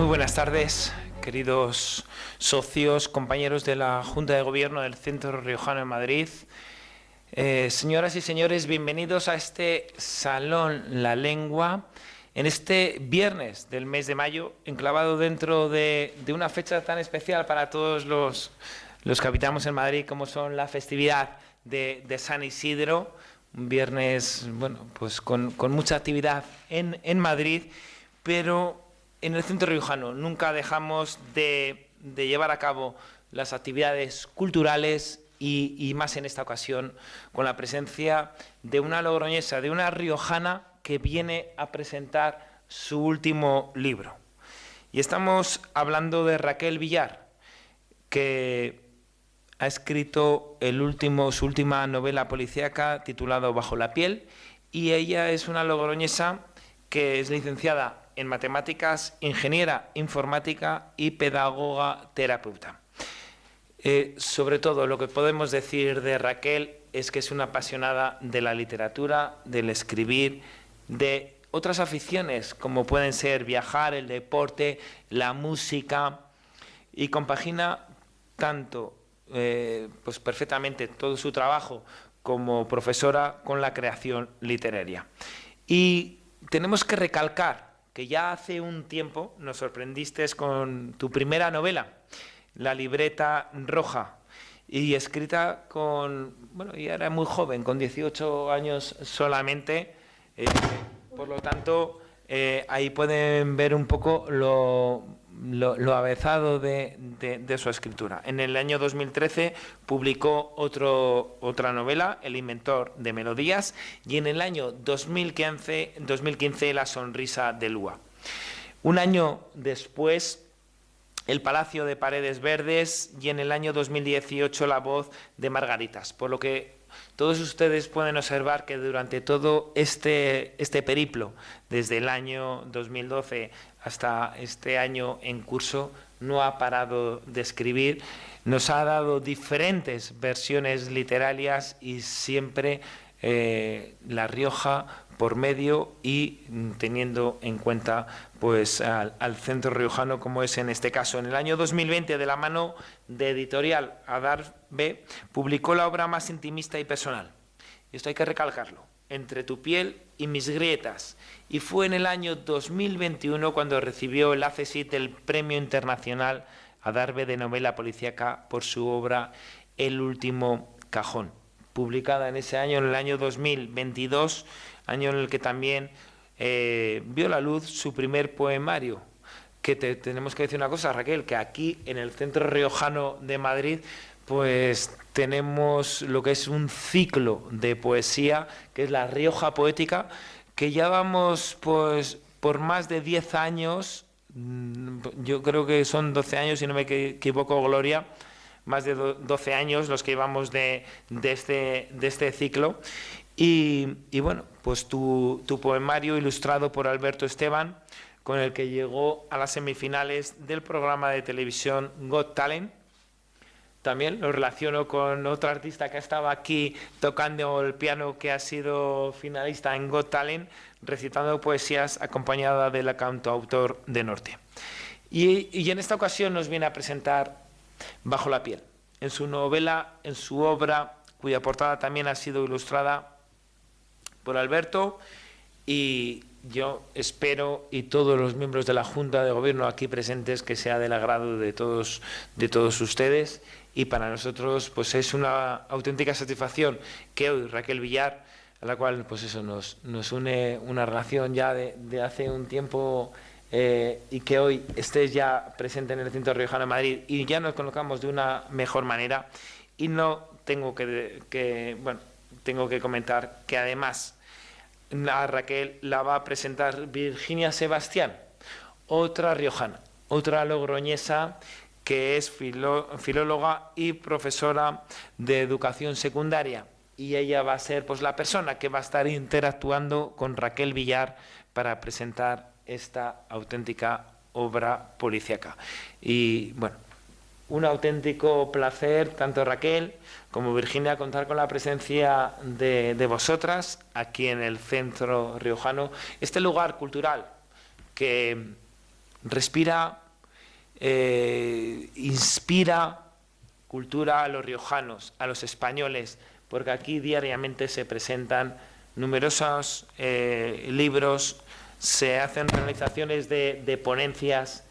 buenas tardes, queridos socios, compañeros de la Junta de Gobierno del Centro Riojano de Madrid. Señoras y señores, bienvenidos a este Salón La Lengua, en este viernes del mes de mayo, enclavado dentro de una fecha tan especial para todos los que habitamos en Madrid, como son la festividad de San Isidro, un viernes, bueno, pues con mucha actividad en Madrid, pero en el Centro Riojano nunca dejamos de llevar a cabo las actividades culturales y más en esta ocasión con la presencia de una logroñesa, de una riojana que viene a presentar su último libro. Y estamos hablando de Raquel Villar, que ha escrito su última novela policíaca titulada Bajo la piel, y ella es una logroñesa que es licenciada en matemáticas, ingeniera informática y pedagoga terapeuta. Sobre todo, lo que podemos decir de Raquel es que es una apasionada de la literatura, del escribir, de otras aficiones como pueden ser viajar, el deporte, la música, y compagina tanto pues perfectamente todo su trabajo como profesora con la creación literaria. Y tenemos que recalcar que ya hace un tiempo nos sorprendiste con tu primera novela, La libreta roja, y escrita ya era muy joven, con 18 años solamente, por lo tanto, ahí pueden ver un poco lo avezado de su escritura. En el año 2013 publicó otra novela, El inventor de melodías, y en el año 2015 La sonrisa de Lua. Un año después, El palacio de paredes verdes, y en el año 2018 La voz de Margaritas, por lo que todos ustedes pueden observar que durante todo este periplo, desde el año 2012 hasta este año en curso, no ha parado de escribir, nos ha dado diferentes versiones literarias y siempre La Rioja por medio, y teniendo en cuenta pues al Centro Riojano, como es en este caso. En el año 2020, de la mano de Editorial Adar B, publicó la obra más intimista y personal, y esto hay que recalcarlo, Entre tu piel y mis grietas, y fue en el año 2021 cuando recibió el ACSID del Premio Internacional Adar B de novela policíaca por su obra El último cajón, publicada en ese año, en el año 2022, año en el que también vio la luz su primer poemario, que tenemos que decir una cosa, Raquel, que aquí en el Centro Riojano de Madrid pues tenemos lo que es un ciclo de poesía, que es La Rioja Poética, que ya vamos pues por más de 10 años, yo creo que son 12 años, si no me equivoco, Gloria, más de 12 años los que llevamos de este ciclo. Y bueno, pues tu poemario ilustrado por Alberto Esteban, con el que llegó a las semifinales del programa de televisión Got Talent. También lo relaciono con otro artista que estaba aquí tocando el piano, que ha sido finalista en Got Talent, recitando poesías acompañada del cantautor de Norte. Y en esta ocasión nos viene a presentar Bajo la piel, en su novela, en su obra, cuya portada también ha sido ilustrada por Alberto, y yo espero, y todos los miembros de la Junta de Gobierno aquí presentes, que sea del agrado de todos ustedes, y para nosotros pues es una auténtica satisfacción que hoy Raquel Villar, a la cual pues eso nos une una relación ya de hace un tiempo, y que hoy estés ya presente en el Centro Riojano de Madrid y ya nos conozcamos de una mejor manera. Y no tengo tengo que comentar que además a Raquel la va a presentar Virginia Sebastián, otra riojana, otra logroñesa, que es filóloga y profesora de educación secundaria, y ella va a ser pues la persona que va a estar interactuando con Raquel Villar para presentar esta auténtica obra policíaca. Y bueno, un auténtico placer, tanto Raquel como Virginia, contar con la presencia de vosotras aquí en el Centro Riojano, este lugar cultural que respira, inspira cultura a los riojanos, a los españoles, porque aquí diariamente se presentan numerosos libros, se hacen realizaciones de ponencias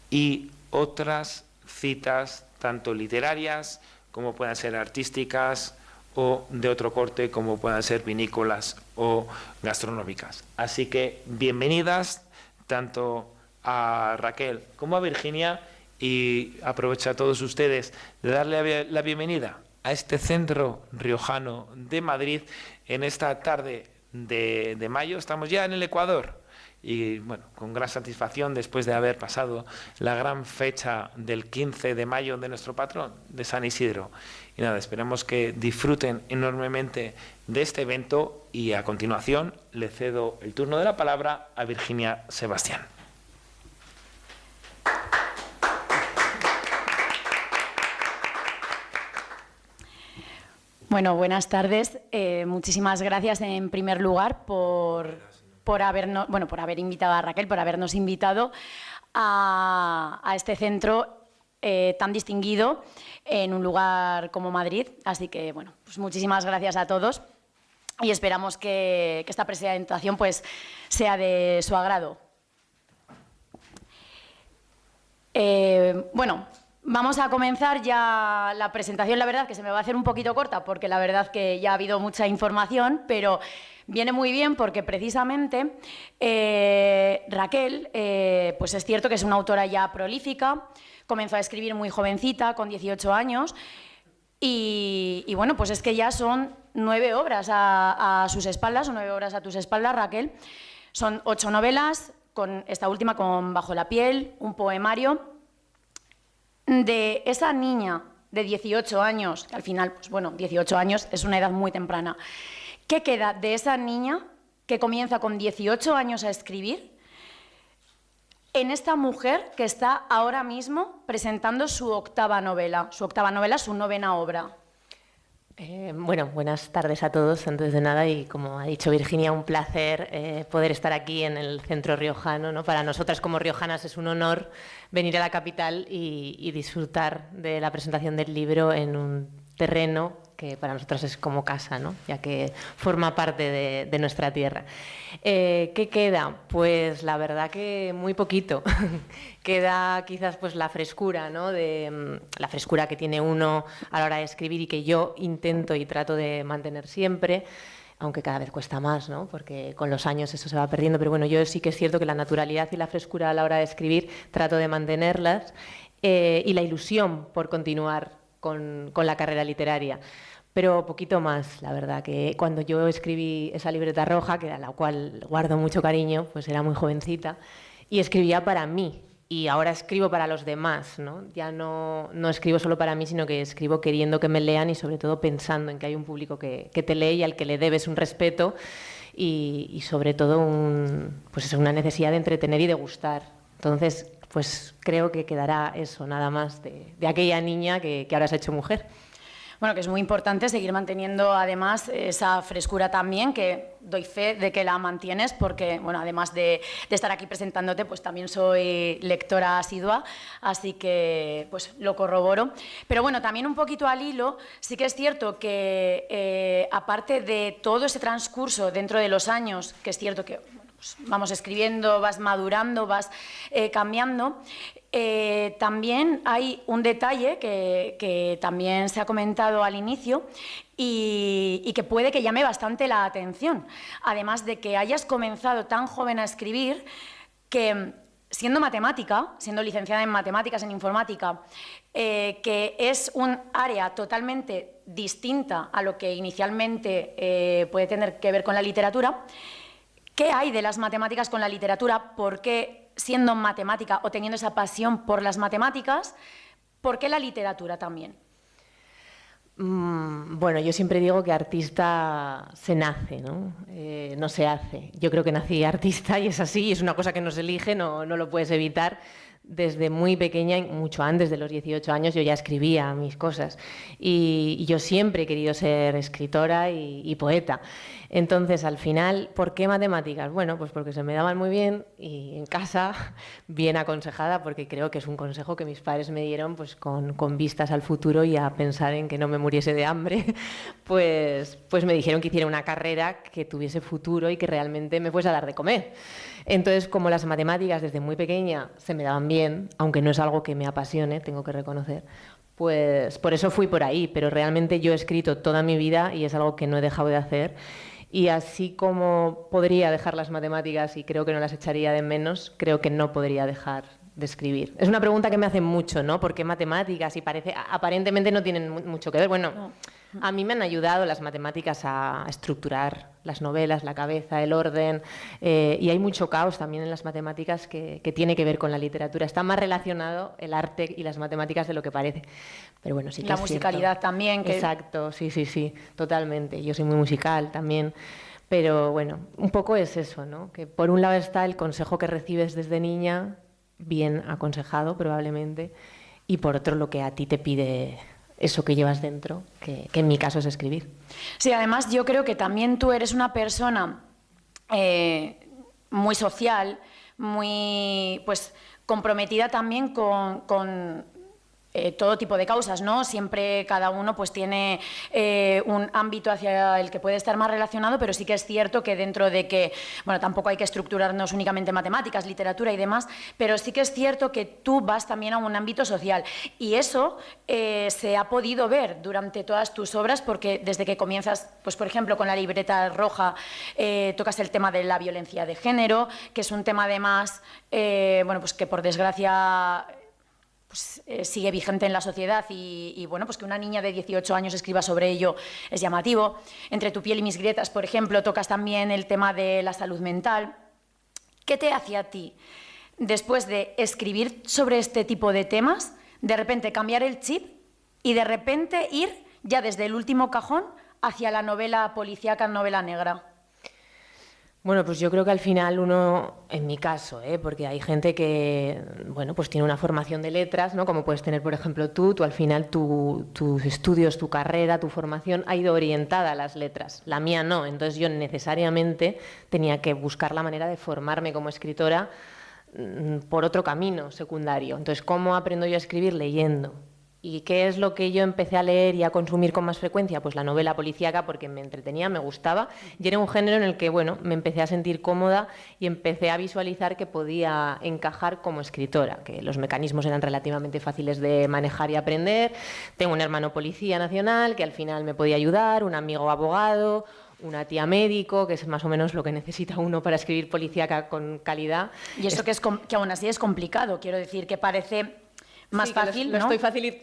y otras citas, tanto literarias como puedan ser artísticas o de otro corte, como puedan ser vinícolas o gastronómicas. Así que bienvenidas tanto a Raquel como a Virginia, y aprovecho a todos ustedes de darle la bienvenida a este centro riojano de Madrid en esta tarde de mayo. Estamos ya en el Ecuador y bueno, con gran satisfacción después de haber pasado la gran fecha del 15 de mayo de nuestro patrón, de San Isidro. Y nada, esperamos que disfruten enormemente de este evento, y a continuación le cedo el turno de la palabra a Virginia Sebastián. Bueno, buenas tardes. Muchísimas gracias en primer lugar por haber invitado a Raquel, por habernos invitado a este centro tan distinguido en un lugar como Madrid. Así que, bueno, pues muchísimas gracias a todos y esperamos que esta presentación pues sea de su agrado. Bueno, vamos a comenzar ya la presentación. La verdad que se me va a hacer un poquito corta porque la verdad que ya ha habido mucha información, pero viene muy bien porque precisamente Raquel, pues es cierto que es una autora ya prolífica, comenzó a escribir muy jovencita, con 18 años, y bueno, pues es que ya son 9 obras a sus espaldas, o 9 obras a tus espaldas, Raquel. Son 8 novelas, con esta última con Bajo la piel, un poemario. De esa niña de 18 años, que al final, pues bueno, 18 años es una edad muy temprana. ¿Qué queda de esa niña que comienza con 18 años a escribir en esta mujer que está ahora mismo presentando su octava novela, su 9ª obra? Bueno, buenas tardes a todos, antes de nada, y como ha dicho Virginia, un placer poder estar aquí en el centro riojano, ¿no? Para nosotras como riojanas es un honor venir a la capital y disfrutar de la presentación del libro en un terreno que para nosotros es como casa, ¿no? Ya que forma parte de nuestra tierra. ¿Qué queda? Pues la verdad que muy poquito. Queda quizás pues la frescura, ¿no? La frescura que tiene uno a la hora de escribir y que yo intento y trato de mantener siempre, aunque cada vez cuesta más, ¿no? Porque con los años eso se va perdiendo, pero bueno, yo sí que es cierto que la naturalidad y la frescura a la hora de escribir trato de mantenerlas, y la ilusión por continuar con la carrera literaria. Pero poquito más, la verdad, que cuando yo escribí esa libreta roja, que a la cual guardo mucho cariño, pues era muy jovencita, y escribía para mí, y ahora escribo para los demás, ¿no? Ya no escribo solo para mí, sino que escribo queriendo que me lean y sobre todo pensando en que hay un público que te lee y al que le debes un respeto y sobre todo pues una necesidad de entretener y de gustar. Entonces, pues creo que quedará eso, nada más, de aquella niña que ahora se ha hecho mujer. Bueno, que es muy importante seguir manteniendo además esa frescura también, que doy fe de que la mantienes porque, bueno, además de estar aquí presentándote, pues también soy lectora asidua, así que pues lo corroboro. Pero bueno, también un poquito al hilo, sí que es cierto que aparte de todo ese transcurso dentro de los años, que es cierto que pues vamos escribiendo, vas madurando, vas cambiando. También hay un detalle que también se ha comentado al inicio y que puede que llame bastante la atención. Además de que hayas comenzado tan joven a escribir, que siendo matemática, siendo licenciada en matemáticas, en informática, que es un área totalmente distinta a lo que inicialmente puede tener que ver con la literatura, ¿qué hay de las matemáticas con la literatura? ¿Por qué, siendo matemática o teniendo esa pasión por las matemáticas, por qué la literatura también? Bueno, yo siempre digo que artista se nace, ¿no? No se hace. Yo creo que nací artista y es así, y es una cosa que no se elige, no lo puedes evitar. desde muy pequeña, mucho antes de los 18 años, yo ya escribía mis cosas. Y yo siempre he querido ser escritora y poeta. Entonces, al final, ¿por qué matemáticas? Bueno, pues porque se me daban muy bien y en casa, bien aconsejada, porque creo que es un consejo que mis padres me dieron pues con vistas al futuro y a pensar en que no me muriese de hambre, pues me dijeron que hiciera una carrera que tuviese futuro y que realmente me fuese a dar de comer. Entonces, como las matemáticas desde muy pequeña se me daban bien, aunque no es algo que me apasione, tengo que reconocer, pues por eso fui por ahí, pero realmente yo he escrito toda mi vida y es algo que no he dejado de hacer. Y así como podría dejar las matemáticas y creo que no las echaría de menos, creo que no podría dejar de escribir. Es una pregunta que me hacen mucho, ¿no? ¿Por qué matemáticas? Y aparentemente no tienen mucho que ver. Bueno, a mí me han ayudado las matemáticas a estructurar las novelas, la cabeza, el orden, y hay mucho caos también en las matemáticas que tiene que ver con la literatura. Está más relacionado el arte y las matemáticas de lo que parece. Pero bueno, sí que la es musicalidad cierto. también. Exacto, sí, totalmente. Yo soy muy musical también. Pero bueno, un poco es eso, ¿no? Que por un lado está el consejo que recibes desde niña, bien aconsejado probablemente, y por otro lo que a ti te pide eso que llevas dentro, que en mi caso es escribir. Sí, además yo creo que también tú eres una persona muy social, muy pues comprometida también con todo tipo de causas, ¿no? Siempre cada uno pues tiene un ámbito hacia el que puede estar más relacionado, pero sí que es cierto que dentro de que, bueno, tampoco hay que estructurarnos únicamente en matemáticas, literatura y demás, pero sí que es cierto que tú vas también a un ámbito social y eso se ha podido ver durante todas tus obras porque desde que comienzas, pues por ejemplo con la libreta roja tocas el tema de la violencia de género, que es un tema además, bueno, pues que por desgracia pues, sigue vigente en la sociedad y bueno, pues que una niña de 18 años escriba sobre ello es llamativo. Entre tu piel y mis grietas, por ejemplo, tocas también el tema de la salud mental. ¿Qué te hace a ti, después de escribir sobre este tipo de temas, de repente cambiar el chip y de repente ir ya desde el último cajón hacia la novela policíaca, novela negra? Bueno, pues yo creo que al final uno, en mi caso, porque hay gente que, bueno, pues tiene una formación de letras, ¿no? Como puedes tener, por ejemplo, tú al final tus estudios, tu carrera, tu formación ha ido orientada a las letras. La mía no, entonces yo necesariamente tenía que buscar la manera de formarme como escritora por otro camino secundario. Entonces, ¿cómo aprendo yo a escribir? Leyendo. ¿Y qué es lo que yo empecé a leer y a consumir con más frecuencia? Pues la novela policíaca, porque me entretenía, me gustaba, y era un género en el que, bueno, me empecé a sentir cómoda y empecé a visualizar que podía encajar como escritora, que los mecanismos eran relativamente fáciles de manejar y aprender. Tengo un hermano policía nacional que al final me podía ayudar, un amigo abogado, una tía médico, que es más o menos lo que necesita uno para escribir policíaca con calidad. Y eso que aún así es complicado, quiero decir, que parece más fácil, ¿no?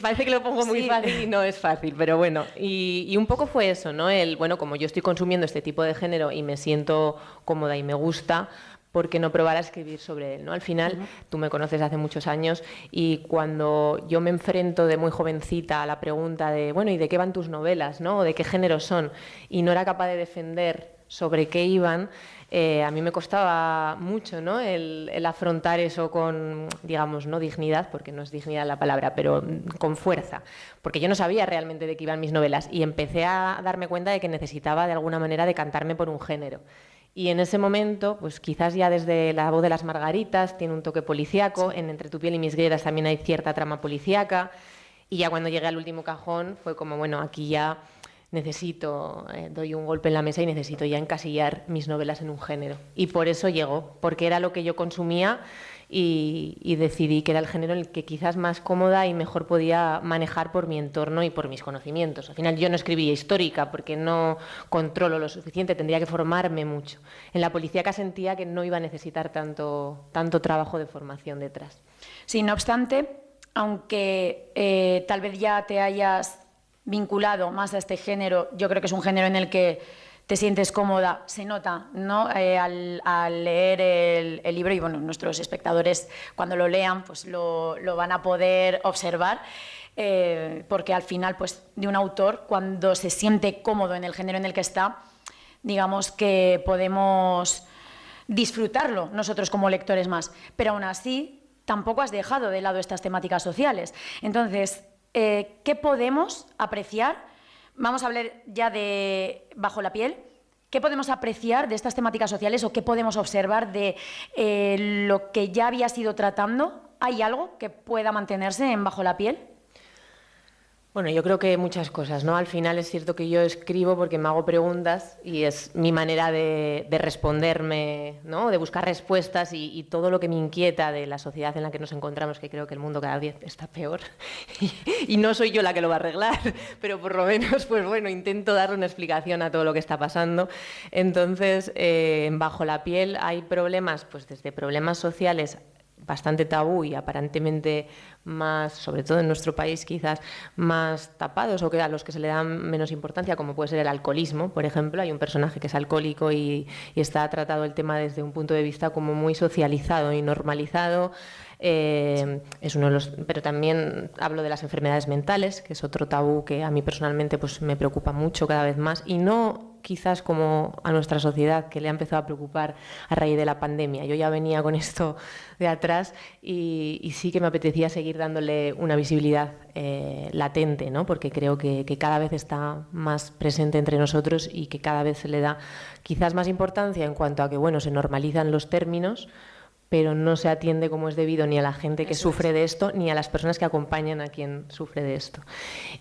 Parece que lo pongo muy fácil y no es fácil, pero bueno, y un poco fue eso, ¿no? Bueno, como yo estoy consumiendo este tipo de género y me siento cómoda y me gusta, ¿por qué no probar a escribir sobre él, ¿no? Al final, tú me conoces hace muchos años y cuando yo me enfrento de muy jovencita a la pregunta de, bueno, ¿y de qué van tus novelas, ¿no? O ¿de qué género son? Y no era capaz de defender sobre qué iban, a mí me costaba mucho, ¿no? el afrontar eso con, digamos, no dignidad, porque no es dignidad la palabra, pero con fuerza, porque yo no sabía realmente de qué iban mis novelas y empecé a darme cuenta de que necesitaba de alguna manera decantarme por un género. Y en ese momento, pues quizás ya desde La voz de las margaritas tiene un toque policíaco, en Entre tu piel y mis grietas también hay cierta trama policíaca, y ya cuando llegué al último cajón fue como, bueno, aquí ya necesito, doy un golpe en la mesa y necesito ya encasillar mis novelas en un género. Y por eso llegó, porque era lo que yo consumía y decidí que era el género en el que quizás más cómoda y mejor podía manejar por mi entorno y por mis conocimientos. Al final yo no escribía histórica porque no controlo lo suficiente, tendría que formarme mucho. En la policíaca sentía que no iba a necesitar tanto trabajo de formación detrás. Sí, no obstante, aunque tal vez ya te hayas vinculado más a este género, yo creo que es un género en el que te sientes cómoda, se nota, ¿no? Al leer el libro y bueno, nuestros espectadores cuando lo lean pues lo van a poder observar, porque al final pues de un autor cuando se siente cómodo en el género en el que está, digamos que podemos disfrutarlo nosotros como lectores más, pero aún así tampoco has dejado de lado estas temáticas sociales. Entonces, ¿qué podemos apreciar? Vamos a hablar ya de Bajo la piel. ¿Qué podemos apreciar de estas temáticas sociales o qué podemos observar de lo que ya habías ido tratando? ¿Hay algo que pueda mantenerse en Bajo la piel? Bueno, yo creo que muchas cosas, ¿no? Al final es cierto que yo escribo porque me hago preguntas y es mi manera de responderme, ¿no? De buscar respuestas y todo lo que me inquieta de la sociedad en la que nos encontramos, que creo que el mundo cada día está peor y no soy yo la que lo va a arreglar, pero por lo menos, pues bueno, intento darle una explicación a todo lo que está pasando. Entonces, Bajo la piel hay problemas, pues desde problemas sociales bastante tabú y aparentemente más, sobre todo en nuestro país, quizás más tapados o que a los que se le dan menos importancia, como puede ser el alcoholismo, por ejemplo. Hay un personaje que es alcohólico y está tratado el tema desde un punto de vista como muy socializado y normalizado. Es uno de los, pero también hablo de las enfermedades mentales, que es otro tabú que a mí personalmente pues me preocupa mucho cada vez más, y no quizás como a nuestra sociedad, que le ha empezado a preocupar a raíz de la pandemia. Yo ya venía con esto de atrás y sí que me apetecía seguir dándole una visibilidad latente, ¿no? Porque creo que cada vez está más presente entre nosotros y que cada vez se le da quizás más importancia en cuanto a que, bueno, se normalizan los términos, pero no se atiende como es debido ni a la gente que sufre de esto, ni a las personas que acompañan a quien sufre de esto.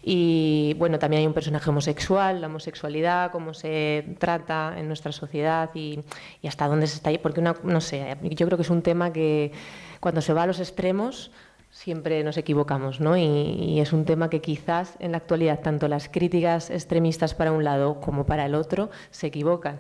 Y bueno, también hay un personaje homosexual, la homosexualidad, cómo se trata en nuestra sociedad y hasta dónde se está ahí, porque no sé, yo creo que es un tema que cuando se va a los extremos siempre nos equivocamos, ¿no? Y es un tema que quizás en la actualidad tanto las críticas extremistas para un lado como para el otro se equivocan.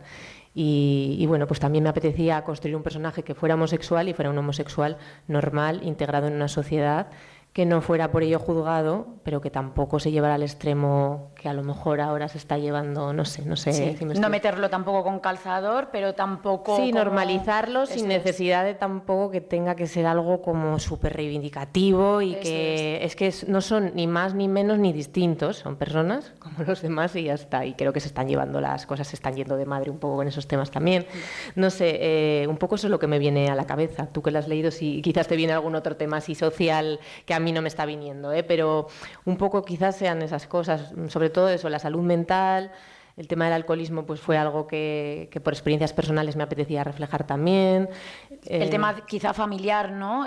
Y bueno, pues también me apetecía construir un personaje que fuera homosexual y fuera un homosexual normal, integrado en una sociedad, que no fuera por ello juzgado, pero que tampoco se llevara al extremo que a lo mejor ahora se está llevando, no sé. Sí, si no meterlo tampoco con calzador, pero tampoco... Sí, como... normalizarlo sin necesidad de tampoco que tenga que ser algo como súper reivindicativo y es que no son ni más ni menos ni distintos, son personas como los demás y ya está. Y creo que se están llevando las cosas, se están yendo de madre un poco con esos temas también. No sé, un poco eso es lo que me viene a la cabeza. Tú que lo has leído, si quizás te viene algún otro tema así social que a mí no me está viniendo, pero un poco quizás sean esas cosas, sobre todo eso, la salud mental. El tema del alcoholismo pues fue algo que por experiencias personales me apetecía reflejar también. El tema quizá familiar, ¿no?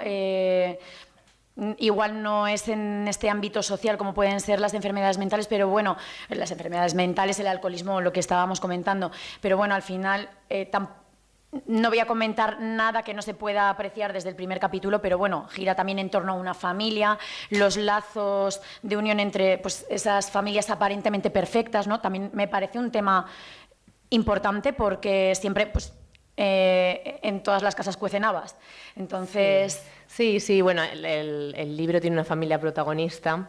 Igual no es en este ámbito social como pueden ser las enfermedades mentales, pero bueno, las enfermedades mentales, el alcoholismo, lo que estábamos comentando, pero bueno, al final no voy a comentar nada que no se pueda apreciar desde el primer capítulo, pero bueno, gira también en torno a una familia, los lazos de unión entre pues, esas familias aparentemente perfectas, ¿no? También me parece un tema importante porque siempre pues, en todas las casas cuecen habas. Entonces... Sí, bueno, el libro tiene una familia protagonista.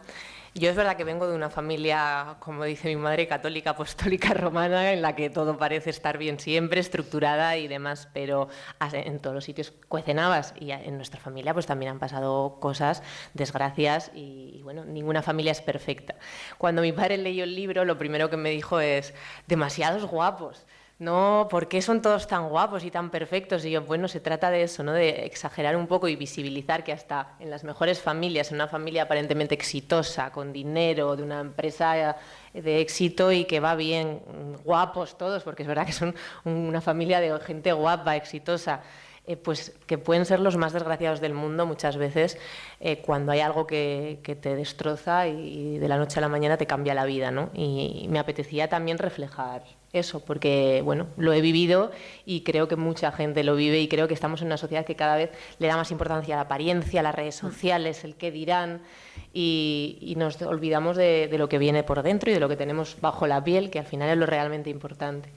Yo es verdad que vengo de una familia, como dice mi madre, católica, apostólica, romana, en la que todo parece estar bien siempre, estructurada y demás, pero en todos los sitios cuecen habas y en nuestra familia pues también han pasado cosas, desgracias y bueno, ninguna familia es perfecta. Cuando mi padre leyó el libro, lo primero que me dijo es, demasiados guapos. No, ¿por qué son todos tan guapos y tan perfectos? Y yo, bueno, se trata de eso, ¿no? De exagerar un poco y visibilizar que hasta en las mejores familias, en una familia aparentemente exitosa, con dinero, de una empresa de éxito y que va bien, guapos todos, porque es verdad que son una familia de gente guapa, exitosa, pues que pueden ser los más desgraciados del mundo muchas veces cuando hay algo que te destroza y de la noche a la mañana te cambia la vida, ¿no? Y me apetecía también reflejar eso, porque bueno, lo he vivido y creo que mucha gente lo vive y creo que estamos en una sociedad que cada vez le da más importancia a la apariencia, a las redes sociales, el qué dirán y nos olvidamos de lo que viene por dentro y de lo que tenemos bajo la piel, que al final es lo realmente importante.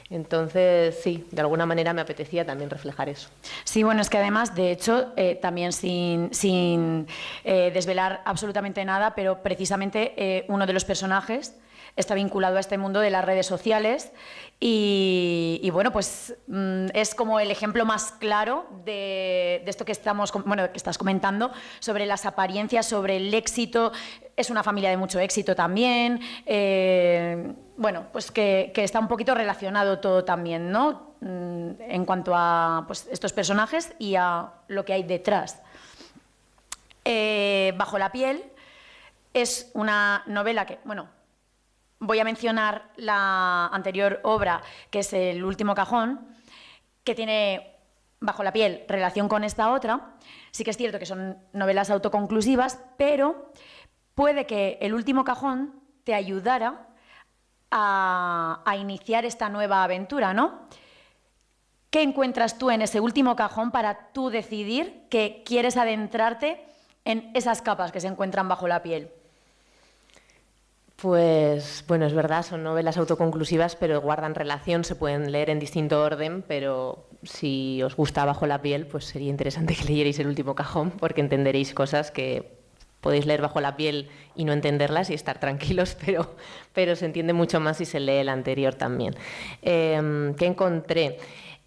Entonces, sí, de alguna manera me apetecía también reflejar eso. Sí, bueno, es que además, de hecho, también sin desvelar absolutamente nada, pero precisamente uno de los personajes está vinculado a este mundo de las redes sociales y bueno, pues es como el ejemplo más claro de esto que que estás comentando sobre las apariencias, sobre el éxito. Es una familia de mucho éxito también. Bueno, pues que está un poquito relacionado todo también, ¿no? En cuanto a pues, estos personajes y a lo que hay detrás. Bajo la piel es una novela que, bueno, voy a mencionar la anterior obra, que es El último cajón, que tiene Bajo la piel relación con esta otra. Sí que es cierto que son novelas autoconclusivas, pero puede que El último cajón te ayudara a iniciar esta nueva aventura, ¿no? ¿Qué encuentras tú en ese último cajón para tú decidir que quieres adentrarte en esas capas que se encuentran bajo la piel? Pues bueno, es verdad, son novelas autoconclusivas, pero guardan relación, se pueden leer en distinto orden, pero si os gusta Bajo la piel, pues sería interesante que leyerais El último cajón, porque entenderéis cosas que podéis leer Bajo la piel y no entenderlas y estar tranquilos, pero se entiende mucho más si se lee el anterior también. ¿Qué encontré?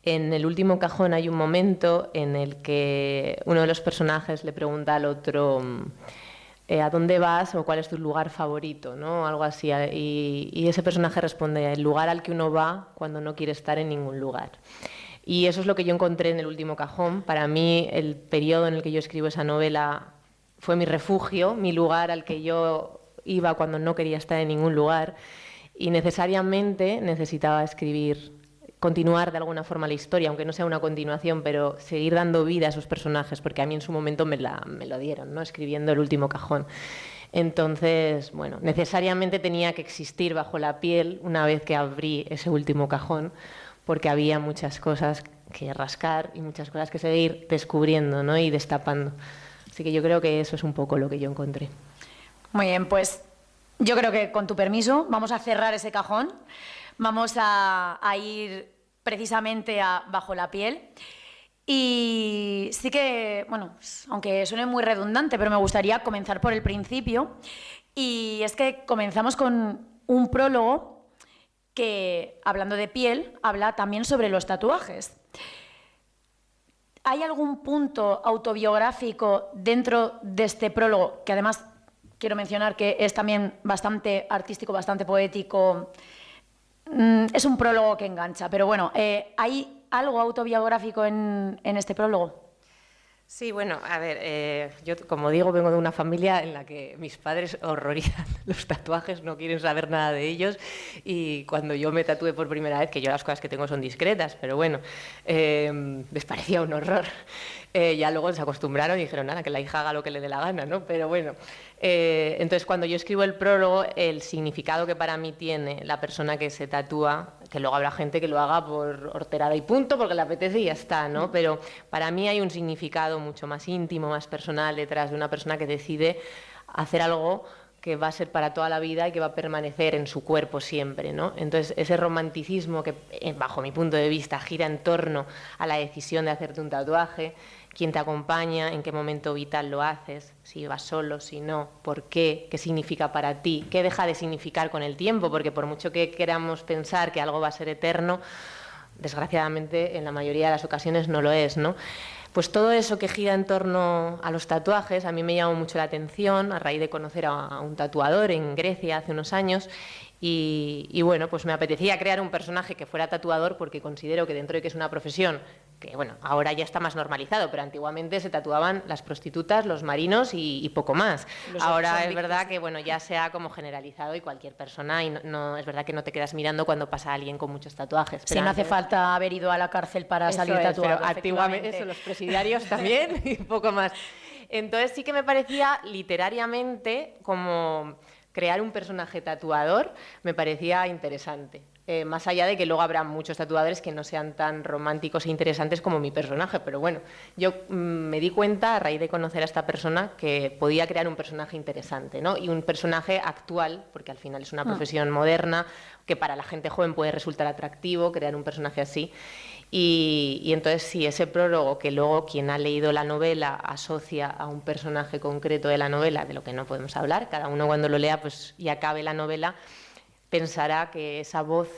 En El último cajón hay un momento en el que uno de los personajes le pregunta al otro ¿a dónde vas o cuál es tu lugar favorito?, ¿no? Algo así. Y ese personaje responde: el lugar al que uno va cuando no quiere estar en ningún lugar. Y eso es lo que yo encontré en El último cajón. Para mí, el periodo en el que yo escribo esa novela fue mi refugio, mi lugar al que yo iba cuando no quería estar en ningún lugar. Y necesariamente necesitaba continuar de alguna forma la historia, aunque no sea una continuación, pero seguir dando vida a esos personajes, porque a mí en su momento me lo dieron, ¿no? Escribiendo El último cajón. Entonces, bueno, necesariamente tenía que existir Bajo la piel una vez que abrí ese último cajón, porque había muchas cosas que rascar y muchas cosas que seguir descubriendo, ¿no? Y destapando. Así que yo creo que eso es un poco lo que yo encontré. Muy bien, pues yo creo que con tu permiso vamos a cerrar ese cajón. Vamos a ir precisamente a Bajo la piel. Y sí que, bueno, aunque suene muy redundante, pero me gustaría comenzar por el principio. Y es que comenzamos con un prólogo que, hablando de piel, habla también sobre los tatuajes. ¿Hay algún punto autobiográfico dentro de este prólogo, que además quiero mencionar que es también bastante artístico, bastante poético? Es un prólogo que engancha, pero bueno, ¿hay algo autobiográfico en este prólogo? Sí, bueno, a ver, yo como digo vengo de una familia en la que mis padres horrorizan los tatuajes, no quieren saber nada de ellos, y cuando yo me tatué por primera vez, que yo las cosas que tengo son discretas, pero bueno, les parecía un horror. Ya luego se acostumbraron y dijeron, nada, que la hija haga lo que le dé la gana, ¿no? Pero bueno, entonces cuando yo escribo el prólogo, el significado que para mí tiene la persona que se tatúa, que luego habrá gente que lo haga por horterada y punto, porque le apetece y ya está, ¿no? Pero para mí hay un significado mucho más íntimo, más personal detrás de una persona que decide hacer algo que va a ser para toda la vida y que va a permanecer en su cuerpo siempre, ¿no? Entonces, ese romanticismo que, bajo mi punto de vista, gira en torno a la decisión de hacerte un tatuaje, quién te acompaña, en qué momento vital lo haces, si vas solo, si no, por qué significa para ti, qué deja de significar con el tiempo, porque por mucho que queramos pensar que algo va a ser eterno, desgraciadamente en la mayoría de las ocasiones no lo es, ¿no? Pues todo eso que gira en torno a los tatuajes a mí me llamó mucho la atención a raíz de conocer a un tatuador en Grecia hace unos años y bueno, pues me apetecía crear un personaje que fuera tatuador porque considero que dentro de que es una profesión que bueno, ahora ya está más normalizado, pero antiguamente se tatuaban las prostitutas, los marinos y poco más. Ahora es verdad que bueno, ya se ha como generalizado y cualquier persona, y no es verdad que no te quedas mirando cuando pasa alguien con muchos tatuajes. Sí, no hace falta haber ido a la cárcel para salir tatuado. Pero antiguamente eso, los presidiarios también y poco más. Entonces sí que me parecía literariamente como crear un personaje tatuador, me parecía interesante. Más allá de que luego habrá muchos tatuadores que no sean tan románticos e interesantes como mi personaje, pero bueno, yo me di cuenta a raíz de conocer a esta persona que podía crear un personaje interesante, ¿no? Y un personaje actual, porque al final es una profesión moderna, que para la gente joven puede resultar atractivo crear un personaje así. Y entonces sí, ese prólogo que luego quien ha leído la novela asocia a un personaje concreto de la novela, de lo que no podemos hablar, cada uno cuando lo lea pues, y acabe la novela, pensará que esa voz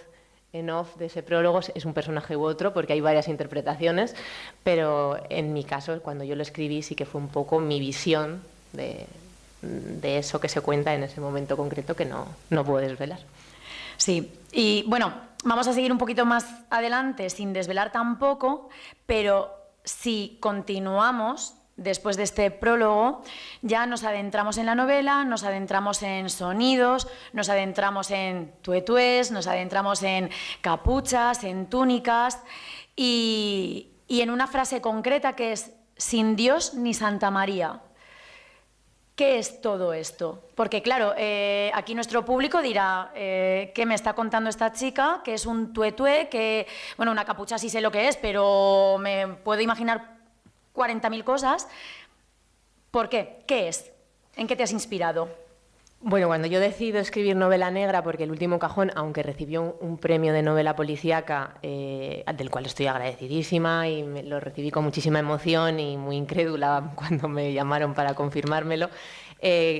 en off de ese prólogo es un personaje u otro, porque hay varias interpretaciones, pero en mi caso, cuando yo lo escribí, sí que fue un poco mi visión de eso que se cuenta en ese momento concreto que no puedo desvelar. Sí, y bueno, vamos a seguir un poquito más adelante sin desvelar tampoco, pero si continuamos después de este prólogo, ya nos adentramos en la novela, nos adentramos en sonidos, nos adentramos en tuetués, nos adentramos en capuchas, en túnicas y en una frase concreta que es «Sin Dios ni Santa María». ¿Qué es todo esto? Porque claro, aquí nuestro público dirá ¿qué me está contando esta chica? Que es un tuetué, que, bueno, una capucha sí sé lo que es, pero me puedo imaginar 40.000 cosas. ¿Por qué? ¿Qué es? ¿En qué te has inspirado? Bueno, cuando yo decido escribir novela negra, porque El último cajón, aunque recibió un premio de novela policíaca, del cual estoy agradecidísima y lo recibí con muchísima emoción y muy incrédula cuando me llamaron para confirmármelo,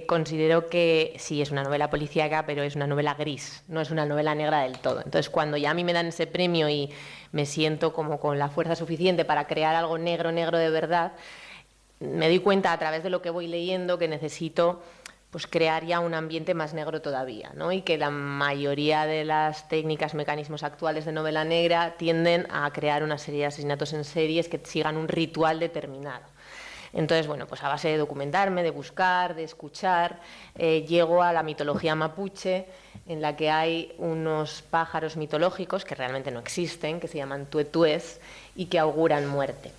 considero que sí es una novela policíaca, pero es una novela gris, no es una novela negra del todo. Entonces, cuando ya a mí me dan ese premio y me siento como con la fuerza suficiente para crear algo negro, negro de verdad, me doy cuenta a través de lo que voy leyendo que necesito pues crear ya un ambiente más negro todavía, ¿no? Y que la mayoría de las técnicas, mecanismos actuales de novela negra tienden a crear una serie de asesinatos en series que sigan un ritual determinado. Entonces, bueno, pues a base de documentarme, de buscar, de escuchar, llego a la mitología mapuche, en la que hay unos pájaros mitológicos que realmente no existen, que se llaman tuetués y que auguran muerte.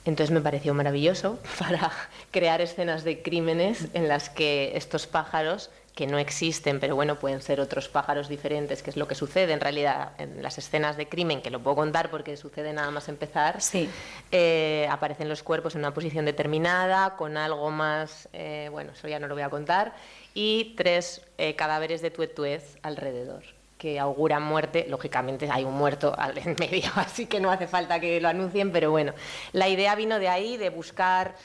Entonces me pareció maravilloso para crear escenas de crímenes en las que estos pájaros, que no existen, pero bueno, pueden ser otros pájaros diferentes, que es lo que sucede en realidad en las escenas de crimen, que lo puedo contar porque sucede nada más empezar, sí. Aparecen los cuerpos en una posición determinada, con algo más, bueno, eso ya no lo voy a contar, y 3 cadáveres de tuetués alrededor, que auguran muerte. Lógicamente hay un muerto en medio, así que no hace falta que lo anuncien, pero bueno, la idea vino de ahí, de buscar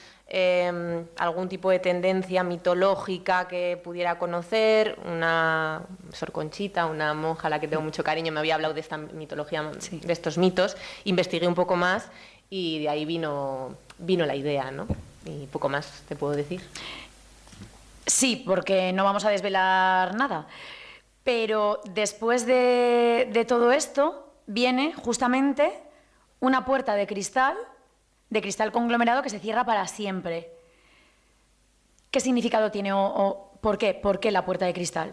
algún tipo de tendencia mitológica que pudiera conocer. Una Sor Conchita, una monja a la que tengo mucho cariño, me había hablado de esta mitología, sí, de estos mitos, investigué un poco más y de ahí vino la idea, ¿no? Y poco más te puedo decir. Sí, porque no vamos a desvelar nada. Pero después de todo esto viene justamente una puerta de cristal conglomerado que se cierra para siempre. ¿Qué significado tiene o por qué? ¿Por qué la puerta de cristal?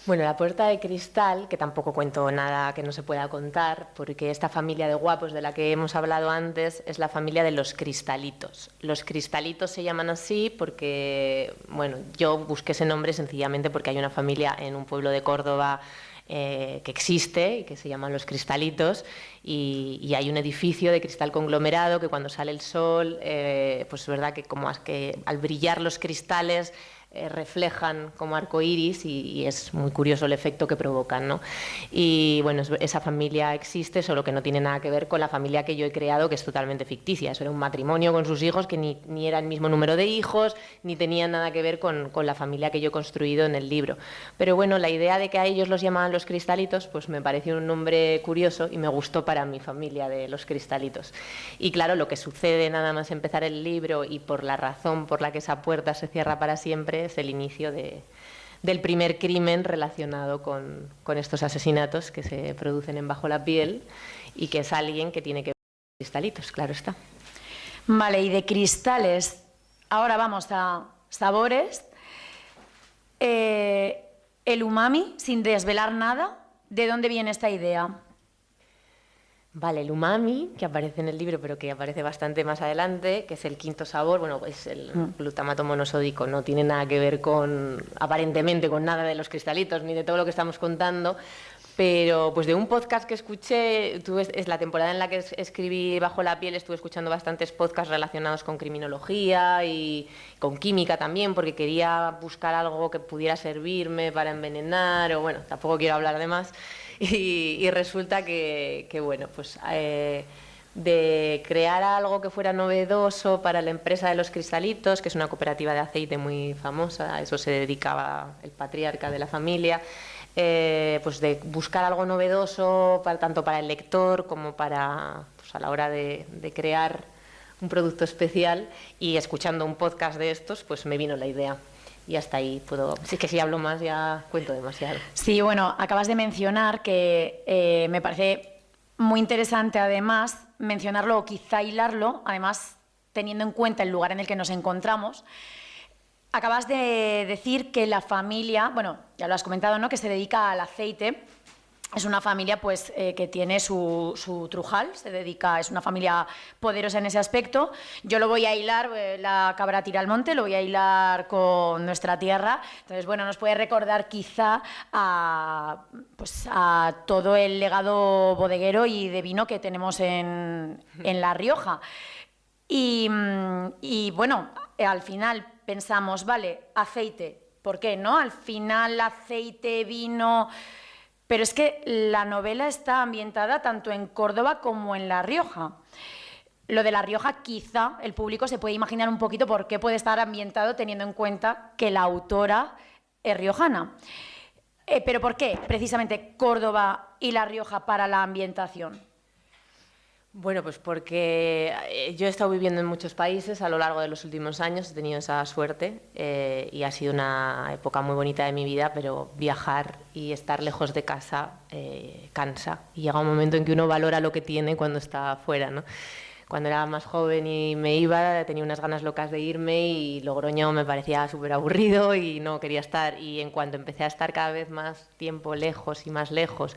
Bueno, la puerta de cristal, que tampoco cuento nada que no se pueda contar, porque esta familia de guapos de la que hemos hablado antes es la familia de los cristalitos. Los cristalitos se llaman así porque, bueno, yo busqué ese nombre sencillamente porque hay una familia en un pueblo de Córdoba que existe y que se llaman Los Cristalitos, y hay un edificio de cristal conglomerado que cuando sale el sol, pues es verdad que como que al brillar los cristales reflejan como arcoíris y es muy curioso el efecto que provocan, ¿no? Y bueno, esa familia existe, solo que no tiene nada que ver con la familia que yo he creado, que es totalmente ficticia. Eso era un matrimonio con sus hijos que ni era el mismo número de hijos, ni tenía nada que ver con la familia que yo he construido en el libro. Pero bueno, la idea de que a ellos los llamaban Los Cristalitos, pues me pareció un nombre curioso y me gustó para mi familia de Los Cristalitos. Y claro, lo que sucede nada más empezar el libro y por la razón por la que esa puerta se cierra para siempre es el inicio del primer crimen relacionado con estos asesinatos que se producen en Bajo la Piel y que es alguien que tiene que ver con cristalitos, claro está. Vale, y de cristales, ahora vamos a sabores. El umami, sin desvelar nada, ¿de dónde viene esta idea? Vale, el umami, que aparece en el libro, pero que aparece bastante más adelante, que es el quinto sabor, bueno, pues el glutamato monosódico no tiene nada que ver aparentemente, con nada de los cristalitos, ni de todo lo que estamos contando, pero pues de un podcast que escuché, es la temporada en la que escribí Bajo la Piel, estuve escuchando bastantes podcasts relacionados con criminología y con química también, porque quería buscar algo que pudiera servirme para envenenar, o bueno, tampoco quiero hablar de más. Y resulta que bueno, pues de crear algo que fuera novedoso para la empresa de Los Cristalitos, que es una cooperativa de aceite muy famosa, a eso se dedicaba el patriarca de la familia, pues de buscar algo novedoso tanto para el lector como para, pues a la hora de crear un producto especial, y escuchando un podcast de estos, pues me vino la idea. Y hasta ahí puedo... Sí, que si hablo más ya cuento demasiado. Sí, bueno, acabas de mencionar que me parece muy interesante además mencionarlo o quizá hilarlo, además teniendo en cuenta el lugar en el que nos encontramos. Acabas de decir que la familia, bueno, ya lo has comentado, ¿no?, que se dedica al aceite. Es una familia pues, que tiene su trujal, es una familia poderosa en ese aspecto. Yo lo voy a hilar, la cabra tira al monte, lo voy a hilar con nuestra tierra. Entonces, bueno, nos puede recordar quizá a todo el legado bodeguero y de vino que tenemos en La Rioja. Y bueno, al final pensamos, vale, aceite, ¿por qué no? Al final aceite, vino... Pero es que la novela está ambientada tanto en Córdoba como en La Rioja. Lo de La Rioja quizá el público se puede imaginar un poquito por qué puede estar ambientado teniendo en cuenta que la autora es riojana. ¿Pero por qué precisamente Córdoba y La Rioja para la ambientación? Bueno, pues porque yo he estado viviendo en muchos países a lo largo de los últimos años, he tenido esa suerte y ha sido una época muy bonita de mi vida, pero viajar y estar lejos de casa cansa y llega un momento en que uno valora lo que tiene cuando está fuera, ¿no? Cuando era más joven y me iba, tenía unas ganas locas de irme y Logroño me parecía súper aburrido y no quería estar. Y en cuanto empecé a estar cada vez más tiempo lejos y más lejos,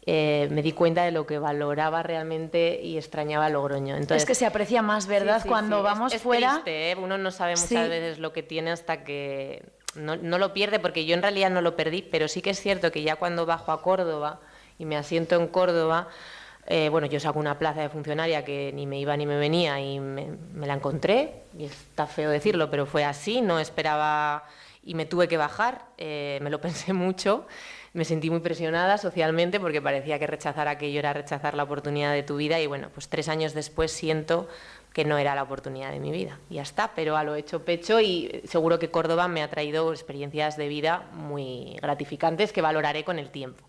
me di cuenta de lo que valoraba realmente y extrañaba Logroño. Entonces, es que se aprecia más, ¿verdad? Sí, cuando vamos es fuera... triste, ¿eh? Uno no sabe muchas veces lo que tiene hasta que no lo pierde, porque yo en realidad no lo perdí, pero sí que es cierto que ya cuando bajo a Córdoba y me asiento en Córdoba, bueno, yo saco una plaza de funcionaria que ni me iba ni me venía y me la encontré, y está feo decirlo, pero fue así, no esperaba y me tuve que bajar, me lo pensé mucho. Me sentí muy presionada socialmente porque parecía que rechazar aquello era rechazar la oportunidad de tu vida y bueno, pues 3 años después siento que no era la oportunidad de mi vida. Ya está, pero a lo hecho pecho y seguro que Córdoba me ha traído experiencias de vida muy gratificantes que valoraré con el tiempo.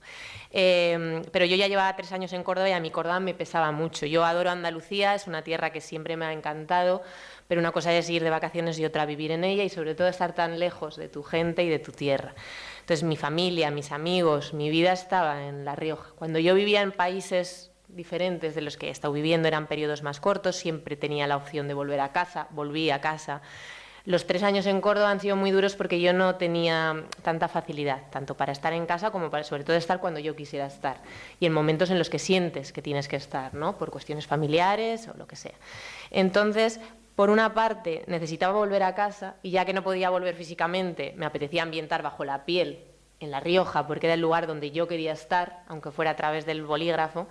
Pero yo ya llevaba 3 años en Córdoba y a mí Córdoba me pesaba mucho. Yo adoro Andalucía, es una tierra que siempre me ha encantado, pero una cosa es ir de vacaciones y otra vivir en ella y sobre todo estar tan lejos de tu gente y de tu tierra. Entonces mi familia, mis amigos, mi vida estaba en La Rioja. Cuando yo vivía en países diferentes de los que he estado viviendo, eran periodos más cortos, siempre tenía la opción de volver a casa, volví a casa. Los 3 años en Córdoba han sido muy duros porque yo no tenía tanta facilidad, tanto para estar en casa como para sobre todo estar cuando yo quisiera estar. Y en momentos en los que sientes que tienes que estar, ¿no? Por cuestiones familiares o lo que sea. Entonces, por una parte, necesitaba volver a casa y ya que no podía volver físicamente, me apetecía ambientar bajo la piel en La Rioja porque era el lugar donde yo quería estar, aunque fuera a través del bolígrafo.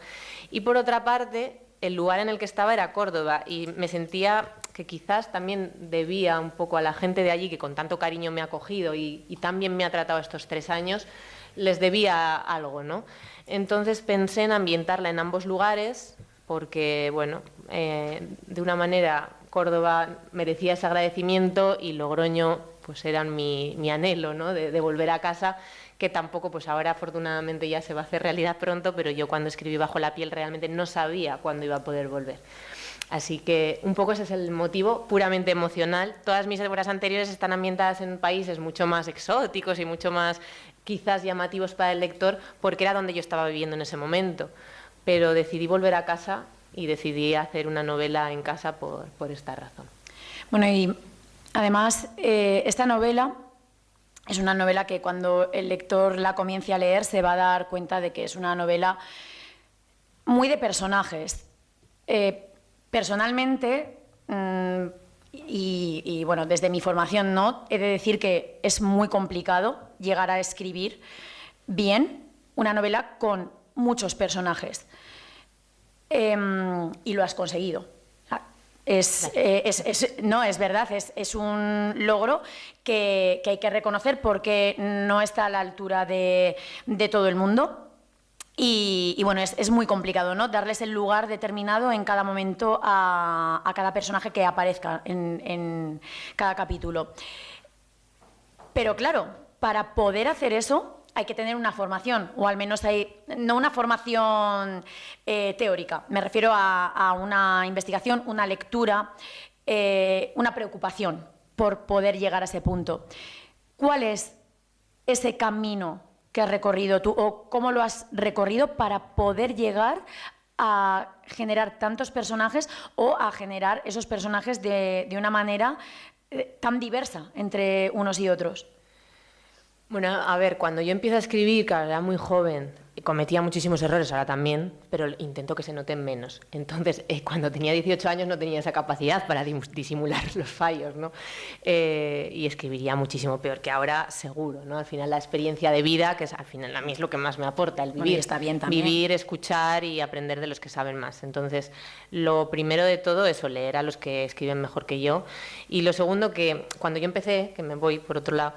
Y por otra parte, el lugar en el que estaba era Córdoba y me sentía que quizás también debía un poco a la gente de allí que con tanto cariño me ha acogido y también me ha tratado estos 3 años, les debía algo, ¿no? Entonces pensé en ambientarla en ambos lugares porque, bueno, de una manera Córdoba merecía ese agradecimiento y Logroño pues era mi anhelo, ¿no? de volver a casa, que tampoco, pues ahora afortunadamente ya se va a hacer realidad pronto, pero yo cuando escribí Bajo la piel realmente no sabía cuándo iba a poder volver. Así que un poco ese es el motivo puramente emocional. Todas mis obras anteriores están ambientadas en países mucho más exóticos y mucho más quizás llamativos para el lector porque era donde yo estaba viviendo en ese momento. Pero decidí volver a casa y decidí hacer una novela en casa por esta razón. Bueno, y además esta novela es una novela que cuando el lector la comience a leer se va a dar cuenta de que es una novela muy de personajes. Personalmente, y bueno, desde mi formación no, he de decir que es muy complicado llegar a escribir bien una novela con muchos personajes. Y lo has conseguido. No, es verdad, es un logro que hay que reconocer porque no está a la altura de todo el mundo. Y bueno, es muy complicado, ¿no? Darles el lugar determinado en cada momento a cada personaje que aparezca en cada capítulo. Pero claro, para poder hacer eso hay que tener una formación, o al menos no una formación teórica, me refiero a una investigación, una lectura, una preocupación por poder llegar a ese punto. ¿Cuál es ese camino que has recorrido tú o cómo lo has recorrido para poder llegar a generar tantos personajes o a generar esos personajes de una manera tan diversa entre unos y otros? Bueno, a ver, cuando yo empiezo a escribir, claro, era muy joven, cometía muchísimos errores, ahora también, pero intento que se noten menos. Entonces, cuando tenía 18 años no tenía esa capacidad para disimular los fallos, ¿no? Y escribiría muchísimo peor que ahora, seguro, ¿no? Al final la experiencia de vida, que es, al final a mí es lo que más me aporta, el vivir. Bueno, y está bien también. Vivir, escuchar y aprender de los que saben más. Entonces, lo primero de todo es leer a los que escriben mejor que yo. Y lo segundo, que cuando yo empecé, que me voy por otro lado,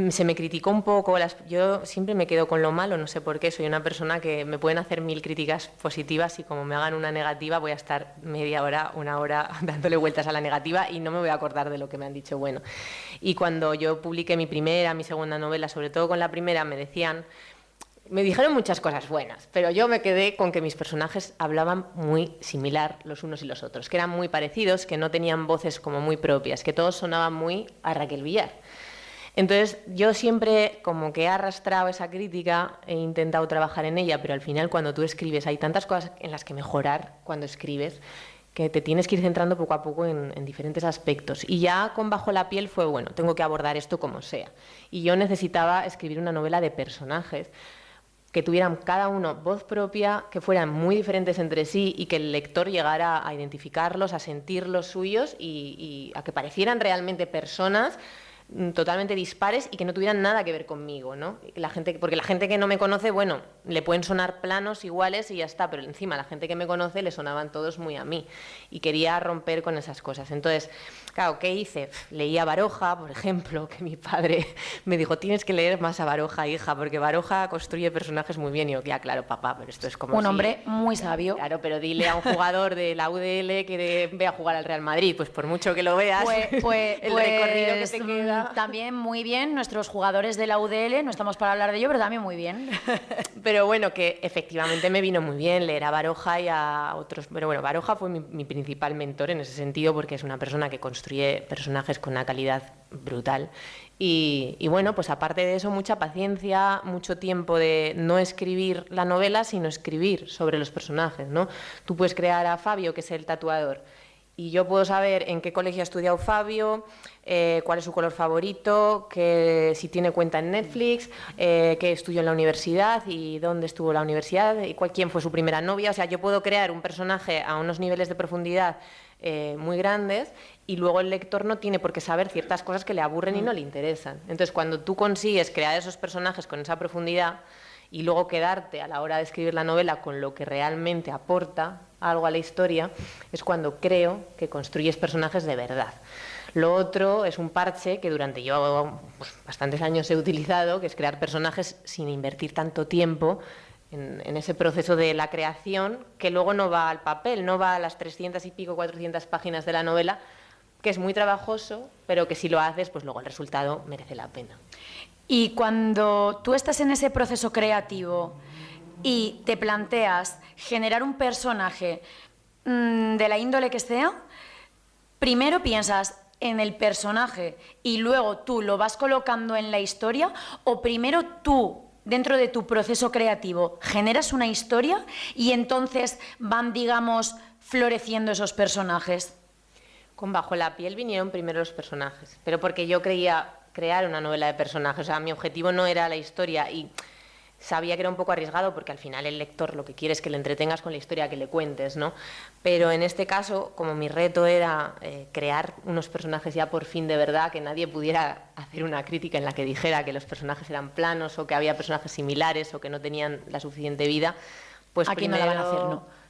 se me criticó un poco, yo siempre me quedo con lo malo, no sé por qué, soy una persona que me pueden hacer 1000 críticas positivas y como me hagan una negativa voy a estar media hora, una hora dándole vueltas a la negativa y no me voy a acordar de lo que me han dicho bueno. Y cuando yo publiqué mi primera, mi segunda novela, sobre todo con la primera, me dijeron muchas cosas buenas, pero yo me quedé con que mis personajes hablaban muy similar los unos y los otros, que eran muy parecidos, que no tenían voces como muy propias, que todos sonaban muy a Raquel Villar. Entonces, yo siempre como que he arrastrado esa crítica, he intentado trabajar en ella, pero al final cuando tú escribes hay tantas cosas en las que mejorar cuando escribes que te tienes que ir centrando poco a poco en diferentes aspectos. Y ya con Bajo la piel fue, bueno, tengo que abordar esto como sea. Y yo necesitaba escribir una novela de personajes que tuvieran cada uno voz propia, que fueran muy diferentes entre sí y que el lector llegara a identificarlos, a sentir los suyos y a que parecieran realmente personas totalmente dispares y que no tuvieran nada que ver conmigo, ¿no? Porque la gente que no me conoce, bueno, le pueden sonar planos iguales y ya está, pero encima la gente que me conoce le sonaban todos muy a mí y quería romper con esas cosas. Entonces, claro, ¿qué hice? Leí a Baroja, por ejemplo, que mi padre me dijo, tienes que leer más a Baroja, hija, porque Baroja construye personajes muy bien. Y yo, ya, claro, papá, pero esto es como un hombre muy sabio. Claro, pero dile a un jugador de la UDL que vea jugar al Real Madrid, pues por mucho que lo veas, el recorrido que te queda. También muy bien, nuestros jugadores de la UDL, no estamos para hablar de ello, pero también muy bien. Pero bueno, que efectivamente me vino muy bien leer a Baroja y a otros. Pero bueno, Baroja fue mi principal mentor en ese sentido porque es una persona que construye personajes con una calidad brutal. Y bueno, pues aparte de eso, mucha paciencia, mucho tiempo de no escribir la novela, sino escribir sobre los personajes, ¿no? Tú puedes crear a Fabio, que es el tatuador, y yo puedo saber en qué colegio ha estudiado Fabio, cuál es su color favorito, si tiene cuenta en Netflix, qué estudió en la universidad y dónde estuvo la universidad, y quién fue su primera novia. O sea, yo puedo crear un personaje a unos niveles de profundidad muy grandes y luego el lector no tiene por qué saber ciertas cosas que le aburren y no le interesan. Entonces, cuando tú consigues crear esos personajes con esa profundidad y luego quedarte a la hora de escribir la novela con lo que realmente aporta algo a la historia, es cuando creo que construyes personajes de verdad. Lo otro es un parche que durante bastantes años he utilizado, que es crear personajes sin invertir tanto tiempo en ese proceso de la creación, que luego no va al papel, no va a las 300 y pico, 400 páginas de la novela, que es muy trabajoso, pero que si lo haces, pues luego el resultado merece la pena. Y cuando tú estás en ese proceso creativo y te planteas generar un personaje de la índole que sea, primero piensas en el personaje y luego tú lo vas colocando en la historia, o primero tú, dentro de tu proceso creativo, generas una historia y entonces van, digamos, floreciendo esos personajes. Con Bajo la piel vinieron primero los personajes, pero porque yo creía crear una novela de personajes. O sea, mi objetivo no era la historia y sabía que era un poco arriesgado porque al final el lector lo que quiere es que le entretengas con la historia que le cuentes, ¿no? Pero en este caso, como mi reto era crear unos personajes ya por fin de verdad, que nadie pudiera hacer una crítica en la que dijera que los personajes eran planos o que había personajes similares o que no tenían la suficiente vida, pues aquí primero, no la van a hacer, ¿no?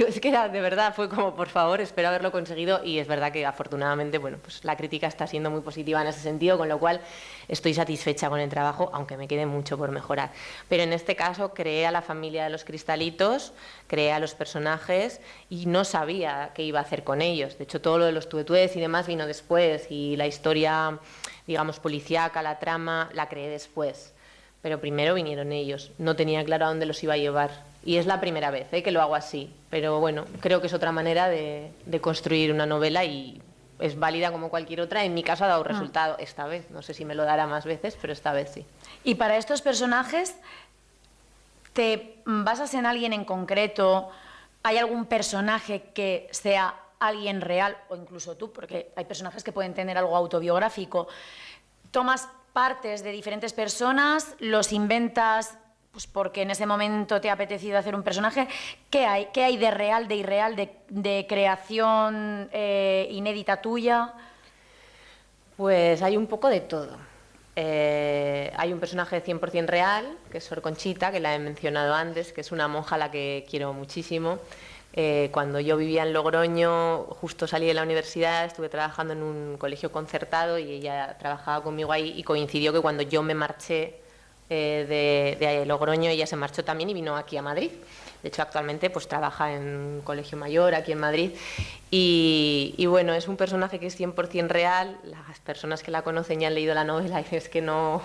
Es que de verdad fue como, por favor, espero haberlo conseguido, y es verdad que afortunadamente, bueno, pues la crítica está siendo muy positiva en ese sentido, con lo cual estoy satisfecha con el trabajo, aunque me quede mucho por mejorar. Pero en este caso creé a la familia de los Cristalitos, creé a los personajes y no sabía qué iba a hacer con ellos. De hecho, todo lo de los tuetués y demás vino después, y la historia, digamos, policíaca, la trama, la creé después. Pero primero vinieron ellos, no tenía claro a dónde los iba a llevar. Y es la primera vez que lo hago así, pero bueno, creo que es otra manera de construir una novela y es válida como cualquier otra. En mi caso ha dado resultado esta vez, no sé si me lo dará más veces, pero esta vez sí. Y para estos personajes, ¿te basas en alguien en concreto? ¿hay algún personaje que sea alguien real, o incluso tú, porque hay personajes que pueden tener algo autobiográfico? ¿Tomas partes de diferentes personas, los inventas pues porque en ese momento te ha apetecido hacer un personaje? ¿Qué hay? ¿Qué hay de real, de irreal, de creación inédita tuya? Pues hay un poco de todo. Hay un personaje 100% real, que es Sor Conchita, que la he mencionado antes, que es una monja a la que quiero muchísimo. Cuando yo vivía en Logroño, justo salí de la universidad, estuve trabajando en un colegio concertado y ella trabajaba conmigo ahí, y coincidió que cuando yo me marché de Logroño, ella se marchó también y vino aquí a Madrid. De hecho, actualmente pues trabaja en un colegio mayor aquí en Madrid. Y bueno, es un personaje que es 100% real. Las personas que la conocen y han leído la novela dicen que no,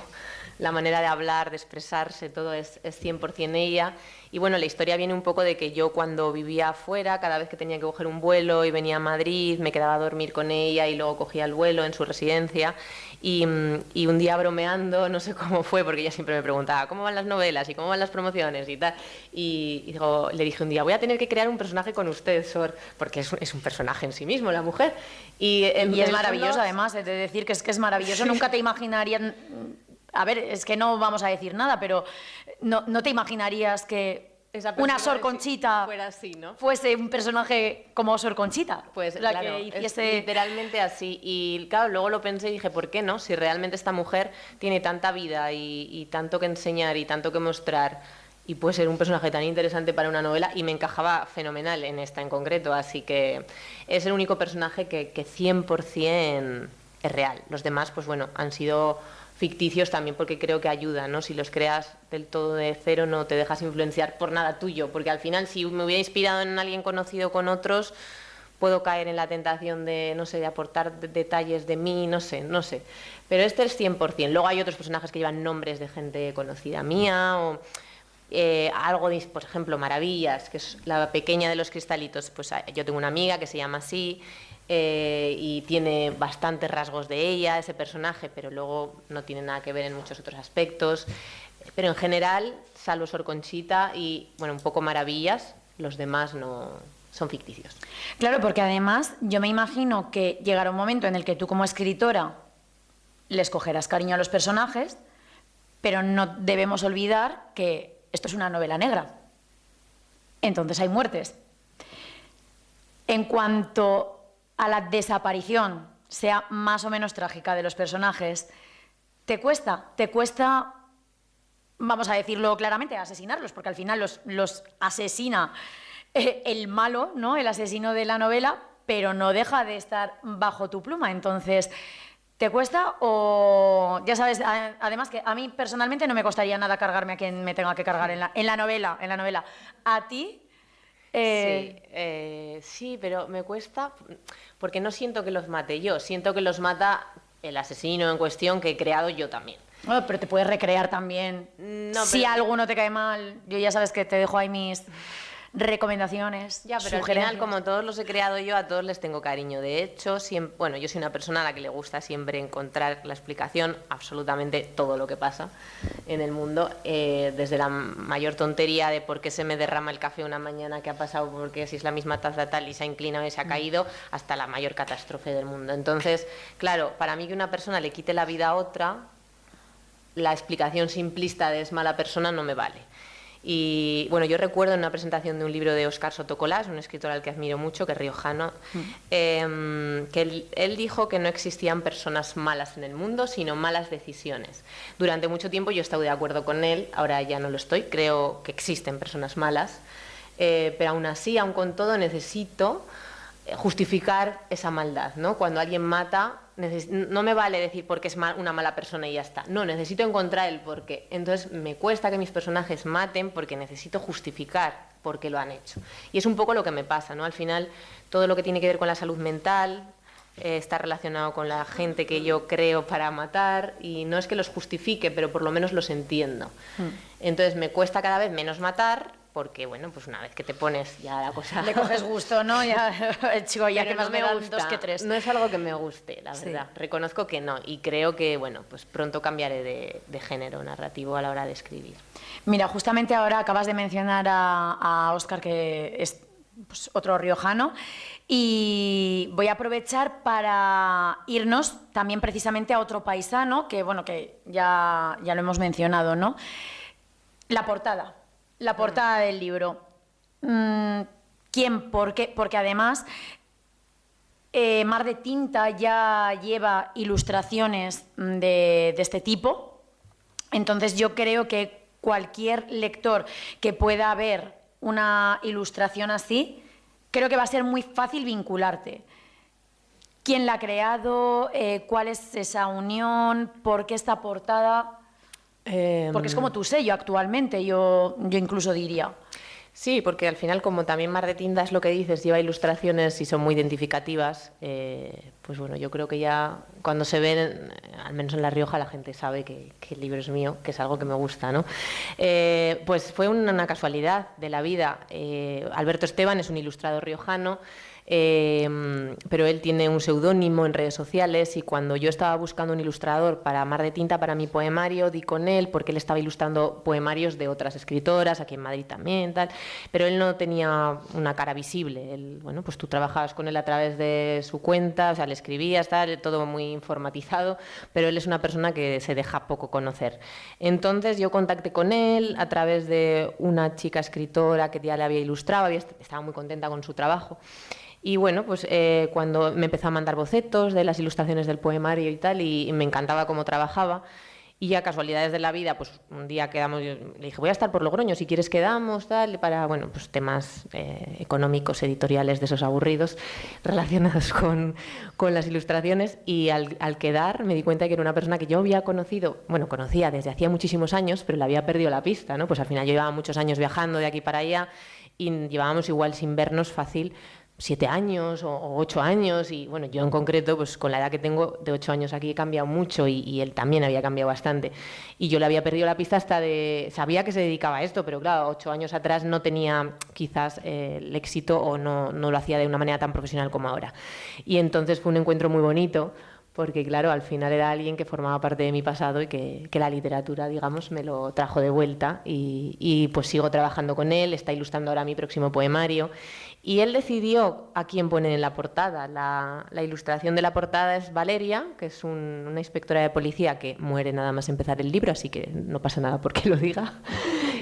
la manera de hablar, de expresarse, todo es 100% ella. Y bueno, la historia viene un poco de que yo, cuando vivía afuera, cada vez que tenía que coger un vuelo y venía a Madrid, me quedaba a dormir con ella y luego cogía el vuelo en su residencia. Y un día, bromeando, no sé cómo fue, porque ella siempre me preguntaba ¿cómo van las novelas y cómo van las promociones y tal? Y le dije un día, voy a tener que crear un personaje con usted, Sor, porque es un personaje en sí mismo, la mujer. Y es maravilloso, además, de decir que es maravilloso. Nunca te imaginarías... A ver, es que no vamos a decir nada, pero no te imaginarías que una Sor Conchita fuera así, ¿no? Fuese un personaje como Sor Conchita. Pues la claro, que hiciese... es literalmente así. Y claro, luego lo pensé y dije, ¿por qué no? Si realmente esta mujer tiene tanta vida y tanto que enseñar y tanto que mostrar, y puede ser un personaje tan interesante para una novela, y me encajaba fenomenal en esta en concreto. Así que es el único personaje que 100% es real. Los demás, pues bueno, han sido ficticios también, porque creo que ayudan, ¿no? Si los creas del todo de cero, no te dejas influenciar por nada tuyo, porque al final, si me hubiera inspirado en alguien conocido con otros, puedo caer en la tentación de, no sé, de aportar detalles de mí, no sé. Pero este es 100%. Luego hay otros personajes que llevan nombres de gente conocida mía, o algo de, por ejemplo, Maravillas, que es la pequeña de los cristalitos. Pues yo tengo una amiga que se llama así, y tiene bastantes rasgos de ella, ese personaje, pero luego no tiene nada que ver en muchos otros aspectos. Pero en general, salvo Sor Conchita y, bueno, un poco Maravillas, los demás no son ficticios. Claro, porque además yo me imagino que llegará un momento en el que tú, como escritora, les cogerás cariño a los personajes, pero no debemos olvidar que esto es una novela negra. Entonces hay muertes. En cuanto a la desaparición, sea más o menos trágica, de los personajes, ¿te cuesta, vamos a decirlo claramente, asesinarlos? Porque al final los asesina el malo, ¿no? El asesino de la novela, pero no deja de estar bajo tu pluma. Entonces, ¿te cuesta? O ya sabes, además, que a mí personalmente no me costaría nada cargarme a quien me tenga que cargar en la novela. ¿A ti? Sí, pero me cuesta porque no siento que los mate yo, siento que los mata el asesino en cuestión, que he creado yo también. Bueno, pero te puedes recrear también. No, si alguno te cae mal, yo ya sabes que te dejo ahí mis recomendaciones, ya, pero al final, como todos los he creado yo, a todos les tengo cariño. De hecho, bueno, yo soy una persona a la que le gusta siempre encontrar la explicación a absolutamente todo lo que pasa en el mundo, desde la mayor tontería de por qué se me derrama el café una mañana, qué ha pasado, porque si es la misma taza tal y se ha inclinado y se ha caído, hasta la mayor catástrofe del mundo. Entonces, claro, para mí, que una persona le quite la vida a otra, la explicación simplista de es mala persona no me vale. Y bueno, yo recuerdo en una presentación de un libro de Óscar Sotocolás, un escritor al que admiro mucho, que es riojano, que él dijo que no existían personas malas en el mundo, sino malas decisiones. Durante mucho tiempo yo he estado de acuerdo con él, ahora ya no lo estoy, creo que existen personas malas, pero aún así, aún con todo, necesito justificar esa maldad, ¿no? Cuando alguien mata, no me vale decir porque es una mala persona y ya está. No, necesito encontrar el porqué. Entonces me cuesta que mis personajes maten porque necesito justificar por qué lo han hecho. Y es un poco lo que me pasa, ¿no? Al final, todo lo que tiene que ver con la salud mental está relacionado con la gente que yo creo para matar, y no es que los justifique, pero por lo menos los entiendo. Entonces me cuesta cada vez menos matar, porque, bueno, pues una vez que te pones ya la cosa... Le coges gusto, ¿no? Ya, chico, ya que más me dan 2 que 3. No es algo que me guste, la verdad. Sí. Reconozco que no, y creo que, bueno, pues pronto cambiaré de género narrativo a la hora de escribir. Mira, justamente ahora acabas de mencionar a Óscar, que pues, otro riojano. Y voy a aprovechar para irnos también precisamente a otro paisano, que bueno, que ya lo hemos mencionado, ¿no? La portada del libro. ¿Quién? ¿Por qué? Porque además Mar de Tinta ya lleva ilustraciones de este tipo. Entonces yo creo que cualquier lector que pueda ver una ilustración así, creo que va a ser muy fácil vincularte. ¿Quién la ha creado? ¿Cuál es esa unión? ¿Por qué esta portada? Porque es como tu sello actualmente, yo incluso diría. Sí, porque al final, como también Mar de Tinta es lo que dices, lleva ilustraciones y son muy identificativas, pues bueno, yo creo que ya cuando se ven, al menos en La Rioja, la gente sabe que el libro es mío, que es algo que me gusta, ¿no? Pues fue una casualidad de la vida. Alberto Esteban es un ilustrador riojano, pero él tiene un seudónimo en redes sociales, y cuando yo estaba buscando un ilustrador para Mar de Tinta, para mi poemario, di con él porque él estaba ilustrando poemarios de otras escritoras, aquí en Madrid también, tal, pero él no tenía una cara visible. Él, bueno, pues tú trabajabas con él a través de su cuenta, o sea, le escribías, tal, todo muy informatizado, pero él es una persona que se deja poco conocer. Entonces yo contacté con él a través de una chica escritora que ya le había ilustrado, estaba muy contenta con su trabajo. Y bueno, pues cuando me empezó a mandar bocetos de las ilustraciones del poemario y tal, y me encantaba cómo trabajaba, y ya casualidades de la vida, pues un día quedamos, yo le dije, voy a estar por Logroño, si quieres quedamos, tal, para, bueno, pues temas económicos, editoriales, de esos aburridos, relacionados con las ilustraciones, y al quedar me di cuenta que era una persona que yo había conocido, bueno, conocía desde hacía muchísimos años, pero le había perdido la pista, ¿no? Pues al final yo llevaba muchos años viajando de aquí para allá, y llevábamos igual sin vernos fácil 7 años o 8 años, y bueno, yo en concreto, pues con la edad que tengo, de 8 años aquí he cambiado mucho, y él también había cambiado bastante, y yo le había perdido la pista sabía que se dedicaba a esto, pero claro, 8 años atrás no tenía quizás el éxito, o no lo hacía de una manera tan profesional como ahora, y entonces fue un encuentro muy bonito, porque claro, al final era alguien que formaba parte de mi pasado, y que la literatura, digamos, me lo trajo de vuelta, y pues sigo trabajando con él, está ilustrando ahora mi próximo poemario, y él decidió a quién poner en la portada. La ilustración de la portada es Valeria, que es una inspectora de policía que muere nada más empezar el libro, así que no pasa nada porque lo diga.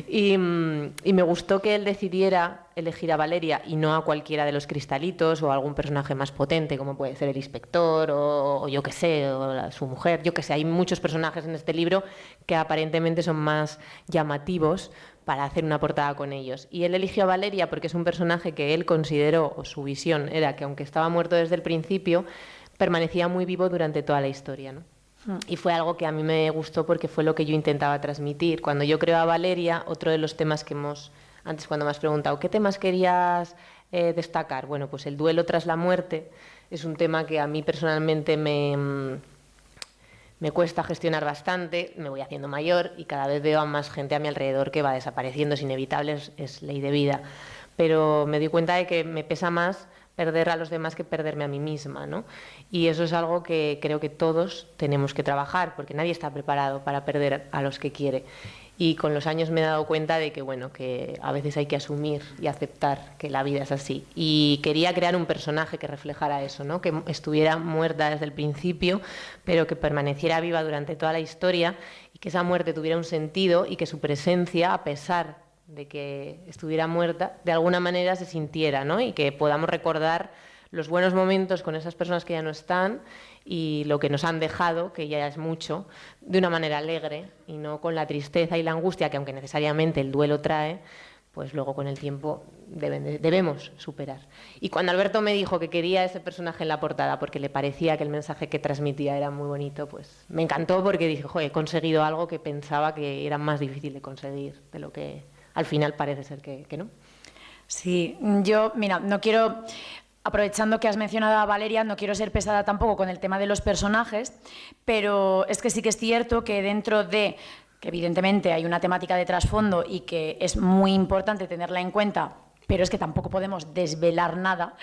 Y me gustó que él decidiera elegir a Valeria y no a cualquiera de los cristalitos o a algún personaje más potente, como puede ser el inspector o yo qué sé, o su mujer, yo qué sé. Hay muchos personajes en este libro que aparentemente son más llamativos para hacer una portada con ellos. Y él eligió a Valeria porque es un personaje que él consideró, o su visión era que aunque estaba muerto desde el principio, permanecía muy vivo durante toda la historia, ¿no? Y fue algo que a mí me gustó porque fue lo que yo intentaba transmitir. Cuando yo creo a Valeria, otro de los temas que antes cuando me has preguntado, ¿qué temas querías destacar? Bueno, pues el duelo tras la muerte es un tema que a mí personalmente me cuesta gestionar bastante, me voy haciendo mayor y cada vez veo a más gente a mi alrededor que va desapareciendo, es inevitable, es ley de vida. Pero me doy cuenta de que me pesa más perder a los demás que perderme a mí misma, ¿no? Y eso es algo que creo que todos tenemos que trabajar, porque nadie está preparado para perder a los que quiere. Y con los años me he dado cuenta de que, bueno, que a veces hay que asumir y aceptar que la vida es así. Y quería crear un personaje que reflejara eso, ¿no? Que estuviera muerta desde el principio, pero que permaneciera viva durante toda la historia, y que esa muerte tuviera un sentido, y que su presencia, a pesar de que estuviera muerta, de alguna manera se sintiera, ¿no? Y que podamos recordar los buenos momentos con esas personas que ya no están, y lo que nos han dejado, que ya es mucho, de una manera alegre, y no con la tristeza y la angustia que, aunque necesariamente el duelo trae, pues luego con el tiempo debemos superar. Y cuando Alberto me dijo que quería ese personaje en la portada porque le parecía que el mensaje que transmitía era muy bonito, pues me encantó, porque dije, joder, he conseguido algo que pensaba que era más difícil de conseguir de lo que al final parece ser que no. Sí, yo, mira, no quiero, aprovechando que has mencionado a Valeria, no quiero ser pesada tampoco con el tema de los personajes, pero es que sí que es cierto que dentro de, que evidentemente hay una temática de trasfondo y que es muy importante tenerla en cuenta, pero es que tampoco podemos desvelar nada,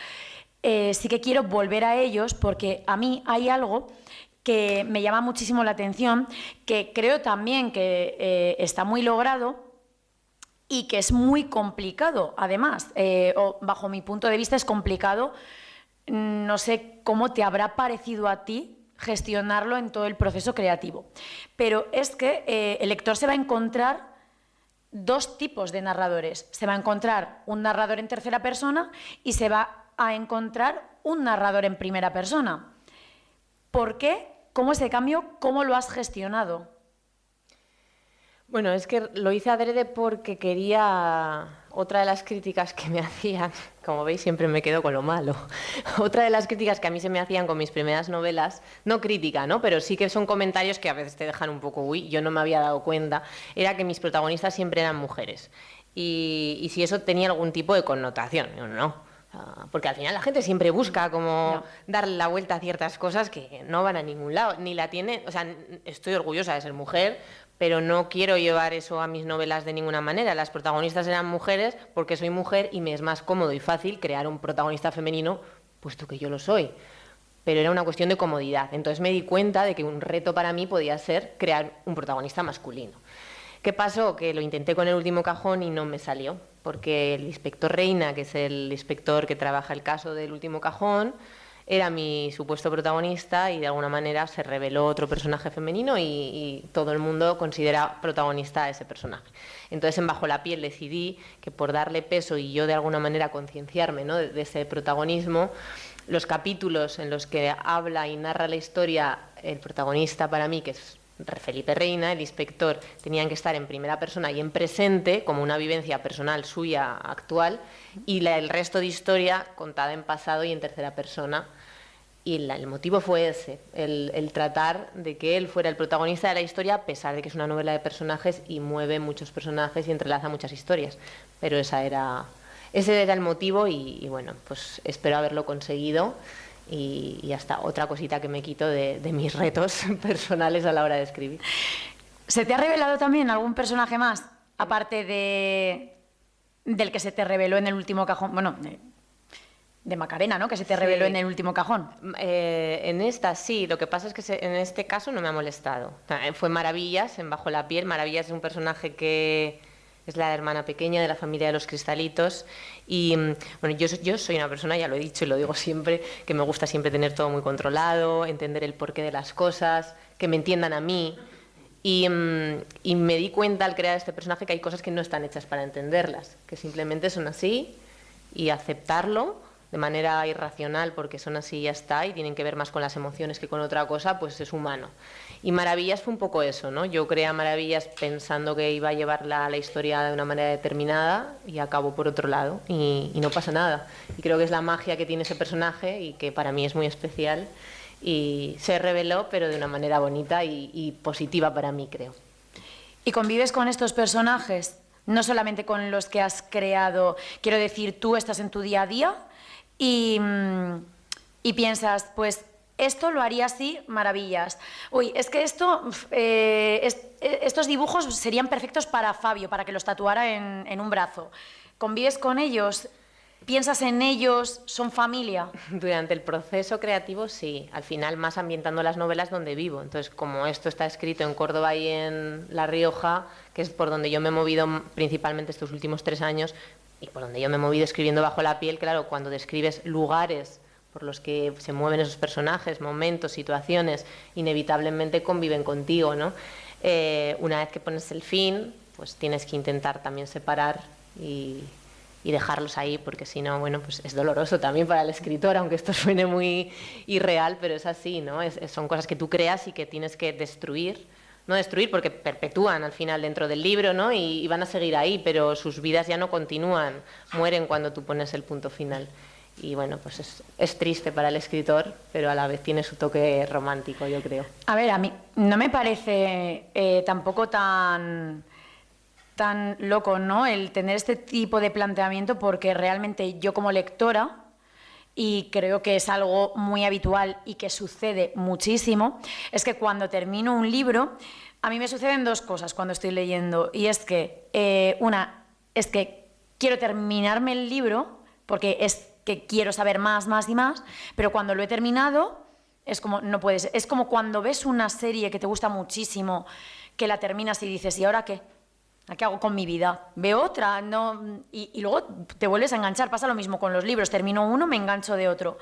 sí que quiero volver a ellos, porque a mí hay algo que me llama muchísimo la atención, que creo también que está muy logrado, y que es muy complicado, además, o bajo mi punto de vista es complicado. No sé cómo te habrá parecido a ti gestionarlo en todo el proceso creativo, pero es que el lector se va a encontrar dos tipos de narradores. Se va a encontrar un narrador en tercera persona y se va a encontrar un narrador en primera persona. ¿Por qué? ¿Cómo ese cambio? ¿Cómo lo has gestionado? Bueno, es que lo hice adrede porque quería... Otra de las críticas que me hacían, como veis siempre me quedo con lo malo, otra de las críticas que a mí se me hacían con mis primeras novelas, no crítica, ¿no? Pero sí que son comentarios que a veces te dejan un poco, uy, yo no me había dado cuenta, era que mis protagonistas siempre eran mujeres. Y si eso tenía algún tipo de connotación, yo no. Porque al final la gente siempre busca como darle la vuelta a ciertas cosas que no van a ningún lado, ni la tiene, o sea, estoy orgullosa de ser mujer, pero no quiero llevar eso a mis novelas de ninguna manera. Las protagonistas eran mujeres porque soy mujer y me es más cómodo y fácil crear un protagonista femenino, puesto que yo lo soy. Pero era una cuestión de comodidad. Entonces me di cuenta de que un reto para mí podía ser crear un protagonista masculino. ¿Qué pasó? Que lo intenté con El último cajón y no me salió, porque el inspector Reina, que es el inspector que trabaja el caso del último cajón, era mi supuesto protagonista y de alguna manera se reveló otro personaje femenino y todo el mundo considera protagonista a ese personaje. Entonces en Bajo la piel decidí que por darle peso y yo de alguna manera concienciarme, ¿no?, de ese protagonismo, los capítulos en los que habla y narra la historia el protagonista para mí, que es Felipe Reina, el inspector, tenían que estar en primera persona y en presente, como una vivencia personal suya actual, y el resto de historia contada en pasado y en tercera persona. Y el motivo fue ese, el tratar de que él fuera el protagonista de la historia, a pesar de que es una novela de personajes y mueve muchos personajes y entrelaza muchas historias. Pero ese era el motivo y bueno, pues espero haberlo conseguido. Y hasta otra cosita que me quito de mis retos personales a la hora de escribir. ¿Se te ha revelado también algún personaje más, aparte del que se te reveló en El último cajón? Bueno, de Macarena, ¿no?, que se te reveló en El último cajón. En esta sí, lo que pasa es que en este caso no me ha molestado. Fue Maravillas, en Bajo la piel. Maravillas es un personaje que es la hermana pequeña de la familia de los cristalitos y bueno, yo soy una persona, ya lo he dicho y lo digo siempre, que me gusta siempre tener todo muy controlado, entender el porqué de las cosas, que me entiendan a mí y me di cuenta al crear este personaje que hay cosas que no están hechas para entenderlas, que simplemente son así y aceptarlo de manera irracional porque son así y ya está, y tienen que ver más con las emociones que con otra cosa, pues es humano. Y Maravillas fue un poco eso, ¿no? Yo creé a Maravillas pensando que iba a llevar la historia de una manera determinada y acabó por otro lado y no pasa nada. Y creo que es la magia que tiene ese personaje y que para mí es muy especial y se reveló, pero de una manera bonita y positiva para mí, creo. ¿Y convives con estos personajes? No solamente con los que has creado, quiero decir, tú estás en tu día a día y piensas, pues esto lo haría así, Maravillas. Uy, es que estos dibujos serían perfectos para Fabio, para que los tatuara en un brazo. ¿Convives con ellos? ¿Piensas en ellos? ¿Son familia? Durante el proceso creativo, sí. Al final, más ambientando las novelas donde vivo. Entonces, como esto está escrito en Córdoba y en La Rioja, que es por donde yo me he movido principalmente estos últimos 3 años, y por donde yo me he movido escribiendo Bajo la piel, claro, cuando describes lugares por los que se mueven esos personajes, momentos, situaciones, inevitablemente conviven contigo, ¿no? Una vez que pones el fin, pues tienes que intentar también separar y dejarlos ahí, porque si no, bueno, pues es doloroso también para el escritor, aunque esto suene muy irreal, pero es así, ¿no? Son cosas que tú creas y que tienes que destruir. No destruir porque perpetúan al final dentro del libro, ¿no? Y van a seguir ahí, pero sus vidas ya no continúan, mueren cuando tú pones el punto final. Y bueno, pues es triste para el escritor, pero a la vez tiene su toque romántico, yo creo. A ver, a mí no me parece tampoco tan loco, ¿no?, el tener este tipo de planteamiento, porque realmente yo como lectora, y creo que es algo muy habitual y que sucede muchísimo, es que cuando termino un libro, a mí me suceden 2 cosas cuando estoy leyendo, y es que una es que quiero terminarme el libro porque es que quiero saber más y más, pero cuando lo he terminado es como, no puedes, es como cuando ves una serie que te gusta muchísimo, que la terminas y dices, ¿y ahora qué? ¿qué hago con mi vida? ¿Veo otra? No, y luego te vuelves a enganchar. Pasa lo mismo con los libros. Termino uno, me engancho de otro.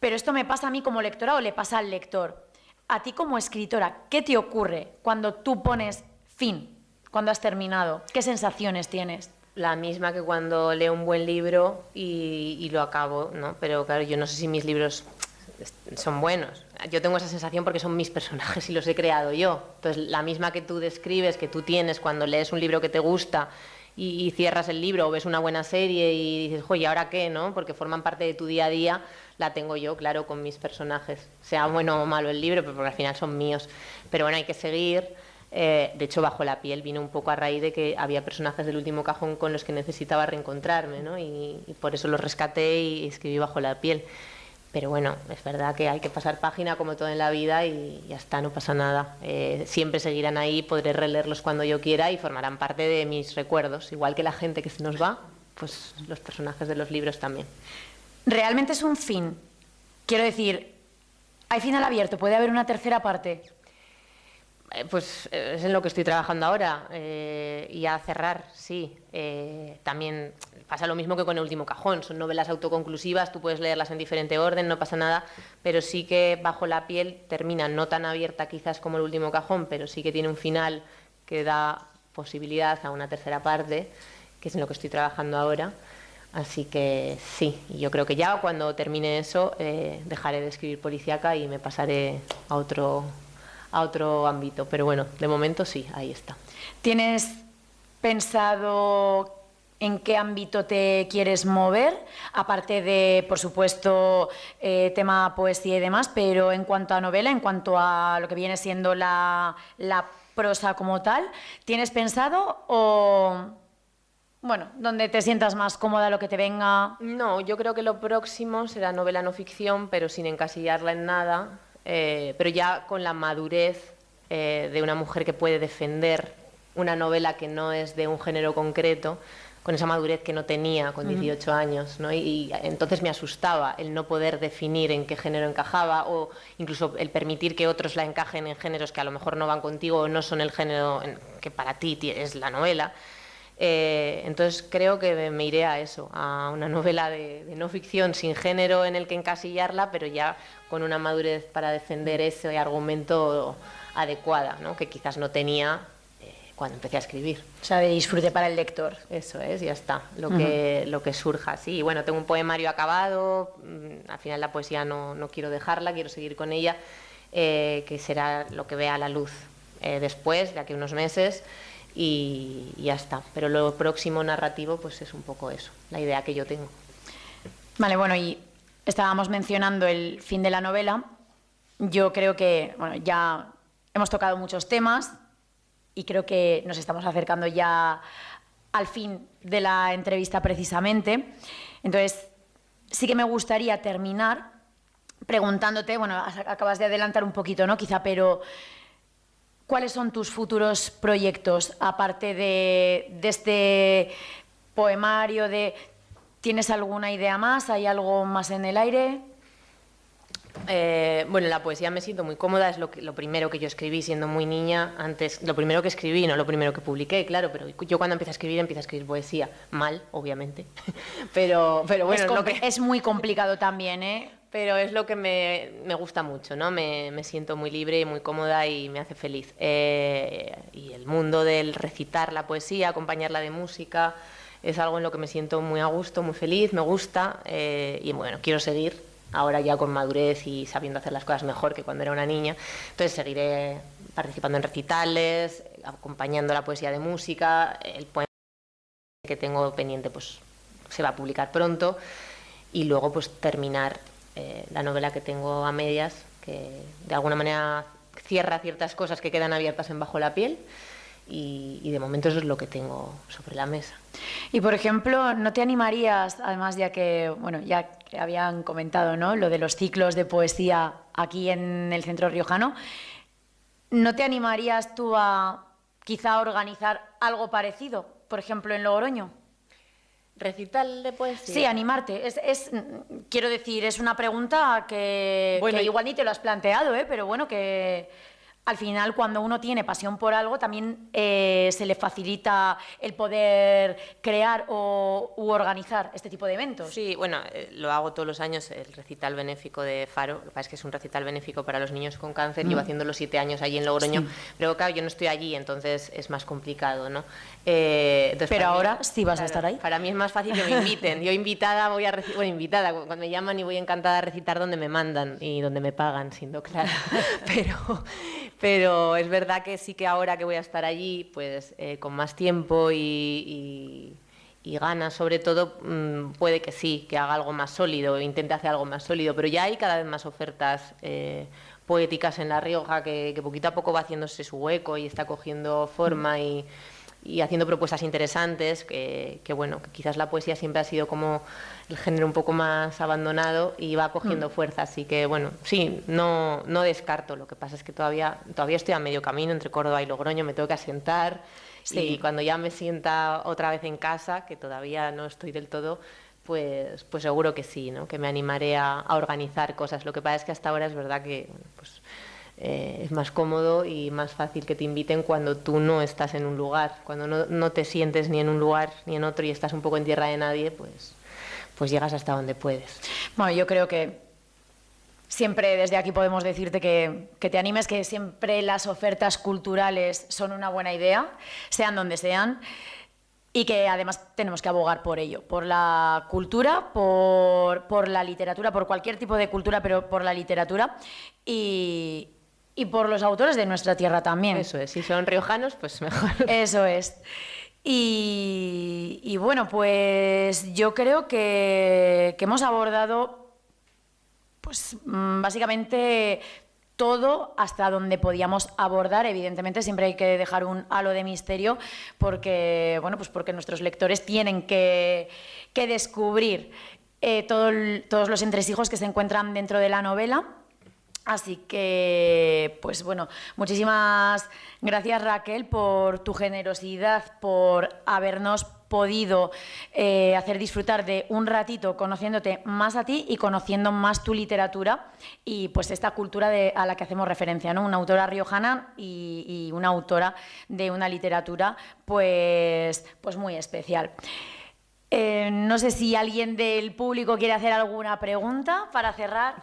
Pero esto me pasa a mí como lectora o le pasa al lector. A ti como escritora, ¿qué te ocurre cuando tú pones fin, cuando has terminado? ¿Qué sensaciones tienes? La misma que cuando leo un buen libro y lo acabo, ¿no? Pero claro, yo no sé si mis libros son buenos. Yo tengo esa sensación porque son mis personajes y los he creado yo. Entonces, la misma que tú describes, que tú tienes cuando lees un libro que te gusta y cierras el libro o ves una buena serie y dices, oye, ¿ahora qué? ¿No? Porque forman parte de tu día a día, la tengo yo, claro, con mis personajes. Sea bueno o malo el libro, pero porque al final son míos. Pero bueno, hay que seguir. De hecho, Bajo la piel vino un poco a raíz de que había personajes del último cajón con los que necesitaba reencontrarme, ¿no? Y por eso los rescaté y escribí Bajo la piel. Pero bueno, es verdad que hay que pasar página como todo en la vida y ya está, no pasa nada. Siempre seguirán ahí, podré releerlos cuando yo quiera y formarán parte de mis recuerdos. Igual que la gente que se nos va, pues los personajes de los libros también. Realmente es un fin. Quiero decir, hay final abierto, puede haber una tercera parte. Pues es en lo que estoy trabajando ahora y a cerrar, sí. También pasa lo mismo que con El último cajón, son novelas autoconclusivas, tú puedes leerlas en diferente orden, no pasa nada, pero sí que Bajo la piel termina no tan abierta quizás como El último cajón, pero sí que tiene un final que da posibilidad a una tercera parte, que es en lo que estoy trabajando ahora. Así que sí, yo creo que ya cuando termine eso dejaré de escribir policíaca y me pasaré a otro ámbito, pero bueno, de momento sí, ahí está. ¿Tienes pensado en qué ámbito te quieres mover? Aparte de, por supuesto, tema poesía y demás, pero en cuanto a novela, en cuanto a lo que viene siendo la prosa como tal, ¿tienes pensado o, bueno, donde te sientas más cómoda, lo que te venga? No, yo creo que lo próximo será novela no ficción, pero sin encasillarla en nada. Pero ya con la madurez de una mujer que puede defender una novela que no es de un género concreto, con esa madurez que no tenía con 18 años, ¿no? Y entonces me asustaba el no poder definir en qué género encajaba o incluso el permitir que otros la encajen en géneros que a lo mejor no van contigo o no son el género que para ti es la novela. Entonces creo que me iré a eso, a una novela de no ficción sin género en el que encasillarla, pero ya con una madurez para defender ese argumento adecuada, ¿no? Que quizás no tenía cuando empecé a escribir. O sea, de disfrute para el lector. Eso es, ya está, lo que surja. Sí, bueno, tengo un poemario acabado, al final la poesía no quiero dejarla, quiero seguir con ella, que será lo que vea la luz después, de aquí a unos meses. Y ya está, pero lo próximo narrativo pues es un poco eso, la idea que yo tengo. Vale, bueno, y estábamos mencionando el fin de la novela. Yo creo que, bueno, ya hemos tocado muchos temas y creo que nos estamos acercando ya al fin de la entrevista precisamente. Entonces, sí que me gustaría terminar preguntándote, bueno, acabas de adelantar un poquito, ¿no? Quizá, pero ¿cuáles son tus futuros proyectos, aparte de este poemario? ¿Tienes alguna idea más? ¿Hay algo más en el aire? Bueno, la poesía me siento muy cómoda, es lo primero que yo escribí siendo muy niña, antes, lo primero que escribí, no lo primero que publiqué, claro, pero yo cuando empiezo a escribir poesía, mal, obviamente, pero bueno, es muy complicado también, ¿eh? Pero es lo que me gusta mucho, ¿no? Me siento muy libre y muy cómoda y me hace feliz. Y el mundo del recitar la poesía, acompañarla de música, es algo en lo que me siento muy a gusto, muy feliz, me gusta y bueno, quiero seguir ahora ya con madurez y sabiendo hacer las cosas mejor que cuando era una niña. Entonces seguiré participando en recitales, acompañando la poesía de música, el poema que tengo pendiente pues se va a publicar pronto y luego pues terminar la novela que tengo a medias, que de alguna manera cierra ciertas cosas que quedan abiertas en Bajo la piel y de momento eso es lo que tengo sobre la mesa. Y por ejemplo, ¿no te animarías, además ya que habían comentado, ¿no?, lo de los ciclos de poesía aquí en el Centro Riojano, ¿no te animarías tú a quizá organizar algo parecido, por ejemplo en Logroño? ¿Recital de poesía? Sí, animarte. Quiero decir, es una pregunta que igual ni te lo has planteado, pero bueno, que al final, cuando uno tiene pasión por algo, también se le facilita el poder crear u organizar este tipo de eventos. Sí, bueno, lo hago todos los años, el recital benéfico de Faro. Lo que pasa es que es un recital benéfico para los niños con cáncer. Llevo haciéndolo 7 años allí en Logroño, Sí. pero claro, yo no estoy allí, entonces es más complicado, ¿no? Pero ahora sí vas a estar ahí. Para mí es más fácil que me inviten. Yo invitada voy a bueno, invitada, cuando me llaman, y voy encantada a recitar donde me mandan y donde me pagan, siendo clara. Pero es verdad que sí, que ahora que voy a estar allí, pues con más tiempo y ganas, sobre todo, puede que sí, que haga algo más sólido, intente hacer algo más sólido, pero ya hay cada vez más ofertas poéticas en La Rioja que poquito a poco va haciéndose su hueco y está cogiendo forma y haciendo propuestas interesantes, que bueno, que quizás la poesía siempre ha sido como el género un poco más abandonado y va cogiendo fuerza, así que bueno, sí, no descarto. Lo que pasa es que todavía estoy a medio camino entre Córdoba y Logroño, me tengo que asentar. Sí. Y cuando ya me sienta otra vez en casa, que todavía no estoy del todo, pues seguro que sí, ¿no? Que me animaré a organizar cosas. Lo que pasa es que hasta ahora es verdad que pues, es más cómodo y más fácil que te inviten cuando tú no estás en un lugar, cuando no te sientes ni en un lugar ni en otro y estás un poco en tierra de nadie, pues llegas hasta donde puedes. Bueno, yo creo que siempre desde aquí podemos decirte que te animes, que siempre las ofertas culturales son una buena idea, sean donde sean, y que además tenemos que abogar por ello, por la cultura, por la literatura, por cualquier tipo de cultura, pero por la literatura y por los autores de nuestra tierra también. Eso es, si son riojanos, pues mejor. Eso es. Y bueno, pues yo creo que hemos abordado pues básicamente todo hasta donde podíamos abordar. Evidentemente siempre hay que dejar un halo de misterio porque, bueno, pues porque nuestros lectores tienen que descubrir todos los entresijos que se encuentran dentro de la novela. Así que, pues bueno, muchísimas gracias, Raquel, por tu generosidad, por habernos podido hacer disfrutar de un ratito conociéndote más a ti y conociendo más tu literatura y pues esta cultura a la que hacemos referencia, ¿no? Una autora riojana y una autora de una literatura pues muy especial. No sé si alguien del público quiere hacer alguna pregunta para cerrar.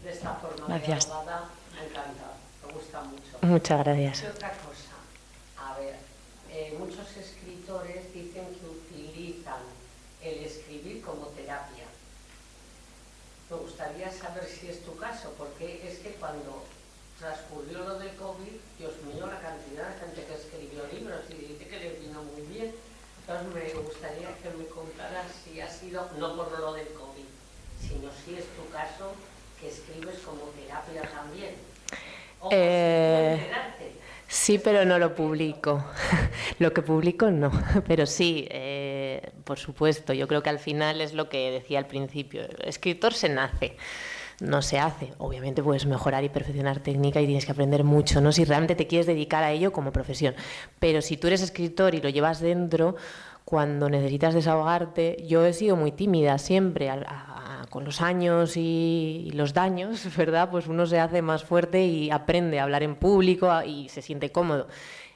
De esta forma Gracias. grabada, me encanta, me gusta mucho. Muchas gracias. Y otra cosa, a ver, muchos escritores dicen que utilizan el escribir como terapia. Me gustaría saber si es tu caso, porque es que cuando transcurrió lo del COVID, Dios mío, la cantidad de gente que escribió libros y dice que le vino muy bien. Entonces me gustaría que me contaras si ha sido, no por lo del COVID, sino si es tu caso, que escribes como terapia también. O sí, pero no lo publico. Lo que publico no, pero sí, por supuesto. Yo creo que al final es lo que decía al principio. El escritor se nace, no se hace. Obviamente puedes mejorar y perfeccionar técnica y tienes que aprender mucho, ¿no? Si realmente te quieres dedicar a ello como profesión. Pero si tú eres escritor y lo llevas dentro, cuando necesitas desahogarte, yo he sido muy tímida siempre, con los años y los daños, ¿verdad? Pues uno se hace más fuerte y aprende a hablar en público y se siente cómodo.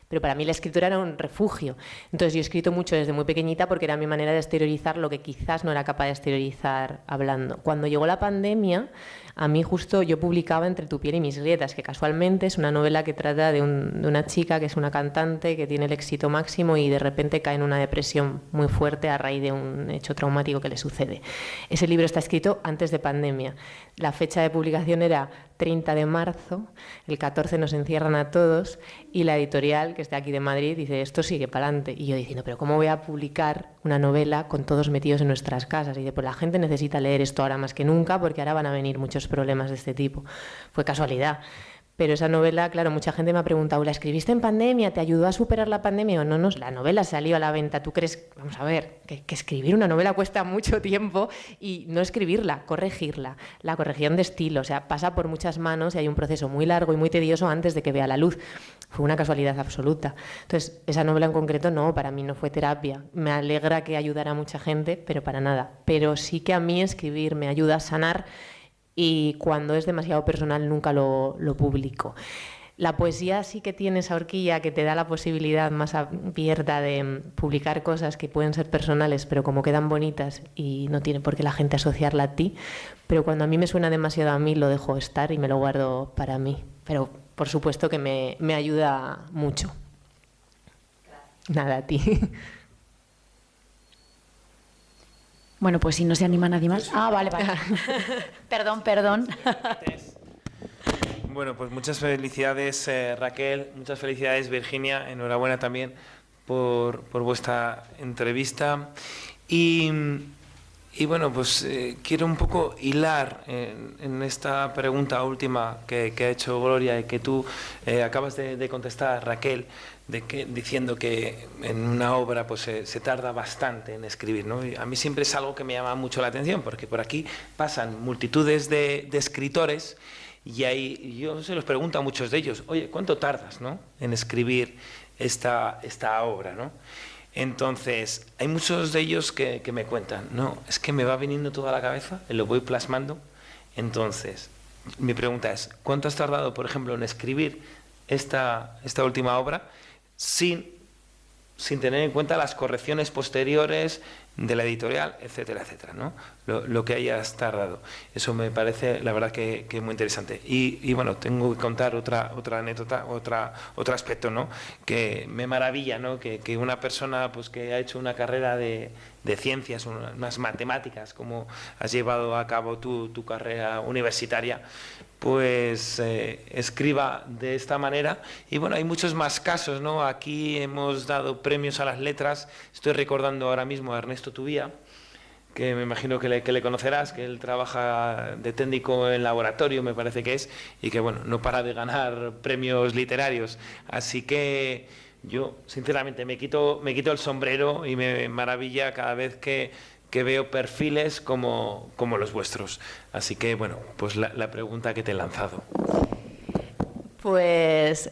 Pero para mí la escritura era un refugio. Entonces yo he escrito mucho desde muy pequeñita porque era mi manera de exteriorizar lo que quizás no era capaz de exteriorizar hablando. Cuando llegó la pandemia, a mí justo yo publicaba Entre tu piel y mis grietas, que casualmente es una novela que trata de una chica que es una cantante que tiene el éxito máximo y de repente cae en una depresión muy fuerte a raíz de un hecho traumático que le sucede. Ese libro está escrito antes de pandemia. La fecha de publicación era 30 de marzo, el 14 nos encierran a todos y la editorial, que está aquí de Madrid, dice esto sigue para adelante. Y yo diciendo, pero ¿cómo voy a publicar una novela con todos metidos en nuestras casas? Y dice, pues la gente necesita leer esto ahora más que nunca porque ahora van a venir muchos problemas de este tipo. Fue casualidad. Pero esa novela, claro, mucha gente me ha preguntado, ¿la escribiste en pandemia? ¿Te ayudó a superar la pandemia o no? No, la novela salió a la venta. ¿Tú crees, vamos a ver, que escribir una novela cuesta mucho tiempo y no escribirla, corregirla? La corrección de estilo, o sea, pasa por muchas manos y hay un proceso muy largo y muy tedioso antes de que vea la luz. Fue una casualidad absoluta. Entonces, esa novela en concreto no, para mí no fue terapia. Me alegra que ayudara a mucha gente, pero para nada. Pero sí que a mí escribir me ayuda a sanar. Y cuando es demasiado personal nunca lo publico. La poesía sí que tiene esa horquilla que te da la posibilidad más abierta de publicar cosas que pueden ser personales, pero como quedan bonitas y no tiene por qué la gente asociarla a ti. Pero cuando a mí me suena demasiado a mí, lo dejo estar y me lo guardo para mí. Pero por supuesto que me ayuda mucho. Nada, a ti. Bueno, pues si no se anima nadie más. Ah, vale. Perdón. Bueno, pues muchas felicidades, Raquel, muchas felicidades, Virginia, enhorabuena también por vuestra entrevista. Y bueno, pues quiero un poco hilar en esta pregunta última que ha hecho Gloria y que tú acabas de contestar, Raquel, diciendo que en una obra pues se tarda bastante en escribir, ¿no? Y a mí siempre es algo que me llama mucho la atención, porque por aquí pasan multitudes de escritores y ahí yo se los pregunto a muchos de ellos, oye, ¿cuánto tardas, ¿no?, en escribir esta obra, ¿no? Entonces, hay muchos de ellos que me cuentan, no, es que me va viniendo toda la cabeza, lo voy plasmando. Entonces, mi pregunta es, ¿cuánto has tardado, por ejemplo, en escribir esta última obra sin tener en cuenta las correcciones posteriores de la editorial, etcétera, etcétera, ¿no? Lo que hayas tardado. Eso me parece, la verdad, que muy interesante. Y bueno, tengo que contar otra anécdota, otro aspecto, ¿no?, que me maravilla, ¿no?, que una persona pues que ha hecho una carrera de ciencias, unas matemáticas, como has llevado a cabo tu carrera universitaria, pues escriba de esta manera. Y bueno, hay muchos más casos, ¿no? Aquí hemos dado premios a las letras. Estoy recordando ahora mismo a Ernesto Tubía, que me imagino que le conocerás, que él trabaja de técnico en laboratorio, me parece que es, y que bueno, no para de ganar premios literarios. Así que yo, sinceramente, me quito el sombrero y me maravilla cada vez que veo perfiles como los vuestros. Así que, bueno, pues la pregunta que te he lanzado. Pues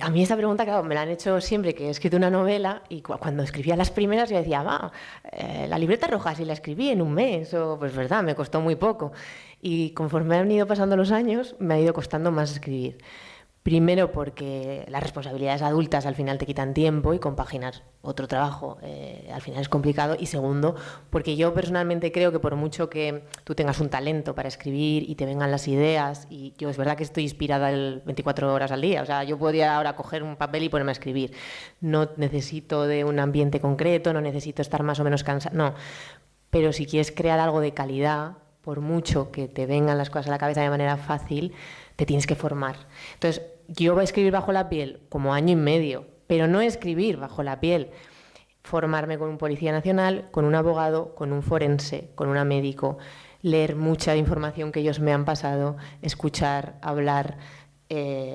a mí esta pregunta, claro, me la han hecho siempre que he escrito una novela y cuando escribía las primeras yo decía, la libreta roja si la escribí en un mes, o pues verdad, me costó muy poco. Y conforme han ido pasando los años, me ha ido costando más escribir. Primero porque las responsabilidades adultas al final te quitan tiempo y compaginar otro trabajo al final es complicado. Y segundo, porque yo personalmente creo que por mucho que tú tengas un talento para escribir y te vengan las ideas, y yo es verdad que estoy inspirada 24 horas al día, o sea, yo podría ahora coger un papel y ponerme a escribir. No necesito de un ambiente concreto, no necesito estar más o menos cansada, no. Pero si quieres crear algo de calidad, por mucho que te vengan las cosas a la cabeza de manera fácil, te tienes que formar. Entonces, yo voy a escribir bajo la piel como año y medio, pero no escribir bajo la piel. Formarme con un policía nacional, con un abogado, con un forense, con un médico, leer mucha información que ellos me han pasado, escuchar, hablar,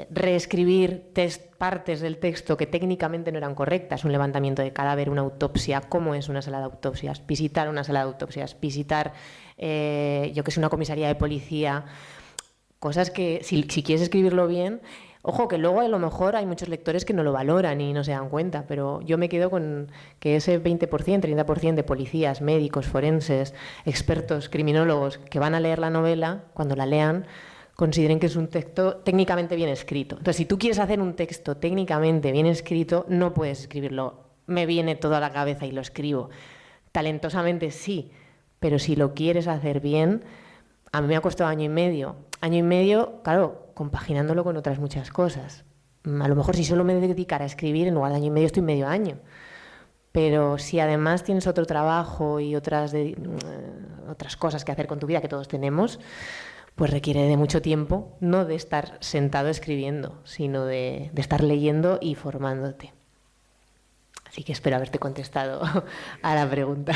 reescribir partes del texto que técnicamente no eran correctas, un levantamiento de cadáver, una autopsia, cómo es una sala de autopsias, visitar una sala de autopsias, visitar, yo que sé, una comisaría de policía, cosas que si quieres escribirlo bien. Ojo, que luego a lo mejor hay muchos lectores que no lo valoran y no se dan cuenta, pero yo me quedo con que ese 20%, 30% de policías, médicos, forenses, expertos, criminólogos que van a leer la novela, cuando la lean, consideren que es un texto técnicamente bien escrito. Entonces, si tú quieres hacer un texto técnicamente bien escrito, no puedes escribirlo, me viene todo a la cabeza y lo escribo. Talentosamente sí, pero si lo quieres hacer bien, a mí me ha costado año y medio. Año y medio, claro, compaginándolo con otras muchas cosas. A lo mejor si solo me dedicara a escribir, en lugar de año y medio estoy medio año. Pero si además tienes otro trabajo y otras cosas que hacer con tu vida, que todos tenemos, pues requiere de mucho tiempo, no de estar sentado escribiendo, sino de estar leyendo y formándote. Así que espero haberte contestado a la pregunta.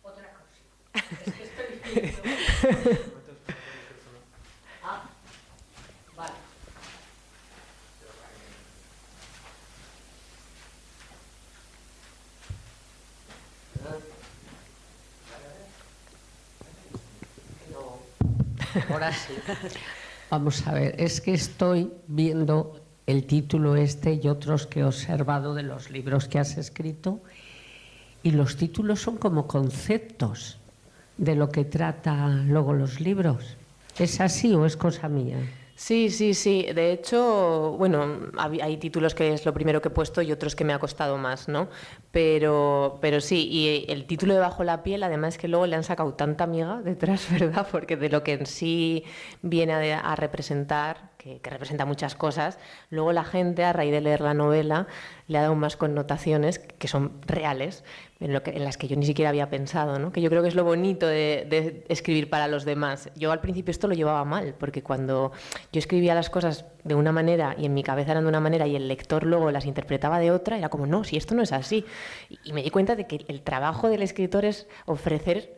Otra cosa. Es que estoy viendo... Vale. Ahora sí. Vamos a ver, es que estoy viendo el título este y otros que he observado de los libros que has escrito, y los títulos son como conceptos de lo que trata luego los libros. ¿Es así o es cosa mía? Sí, sí, sí. De hecho, bueno, hay títulos que es lo primero que he puesto y otros que me ha costado más, ¿no? Pero sí, y el título de Bajo la piel, además que luego le han sacado tanta miga detrás, ¿verdad? Porque de lo que en sí viene a representar, que representa muchas cosas, luego la gente, a raíz de leer la novela, le ha dado más connotaciones que son reales, en las que yo ni siquiera había pensado, ¿no? Que yo creo que es lo bonito de escribir para los demás. Yo al principio esto lo llevaba mal, porque cuando yo escribía las cosas de una manera y en mi cabeza eran de una manera y el lector luego las interpretaba de otra, era como, no, si esto no es así. Y me di cuenta de que el trabajo del escritor es ofrecer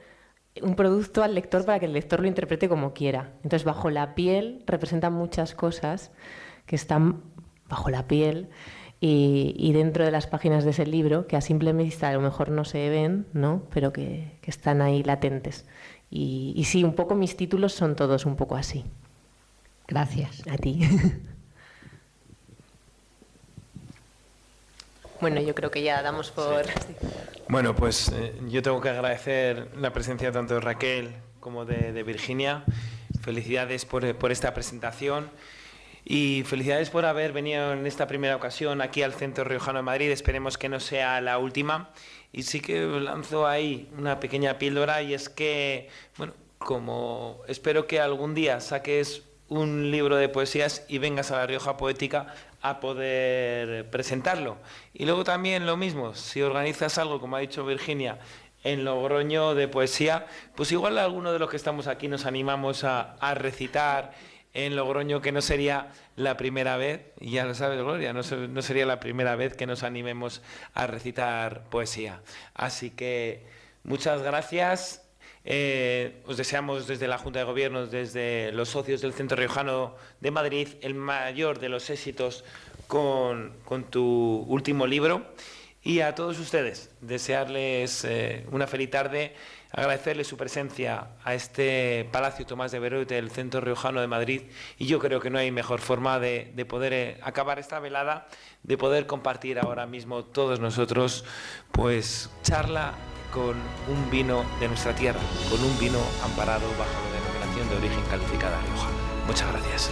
un producto al lector para que el lector lo interprete como quiera. Entonces, Bajo la piel representan muchas cosas que están bajo la piel y dentro de las páginas de ese libro, que a simple vista a lo mejor no se ven, ¿no? Pero que están ahí latentes. Y sí, un poco mis títulos son todos un poco así. Gracias. A ti. Bueno, yo creo que ya damos por... Sí. Bueno, pues yo tengo que agradecer la presencia tanto de Raquel como de Virginia. Felicidades por esta presentación y felicidades por haber venido en esta primera ocasión aquí al Centro Riojano de Madrid. Esperemos que no sea la última. Y sí que lanzo ahí una pequeña píldora, y es que, bueno, como espero que algún día saques un libro de poesías y vengas a La Rioja Poética a poder presentarlo. Y luego también lo mismo, si organizas algo, como ha dicho Virginia, en Logroño de poesía, pues igual alguno de los que estamos aquí nos animamos a recitar en Logroño, que no sería la primera vez, y ya lo sabes, Gloria, no sería la primera vez que nos animemos a recitar poesía. Así que muchas gracias. Os deseamos desde la Junta de Gobierno, desde los socios del Centro Riojano de Madrid, el mayor de los éxitos con tu último libro. Y a todos ustedes, desearles una feliz tarde, agradecerles su presencia a este Palacio Tomás de Beruet del Centro Riojano de Madrid. Y yo creo que no hay mejor forma de poder acabar esta velada, de poder compartir ahora mismo todos nosotros, pues, charla con un vino de nuestra tierra, con un vino amparado bajo la denominación de origen calificada Rioja. Muchas gracias.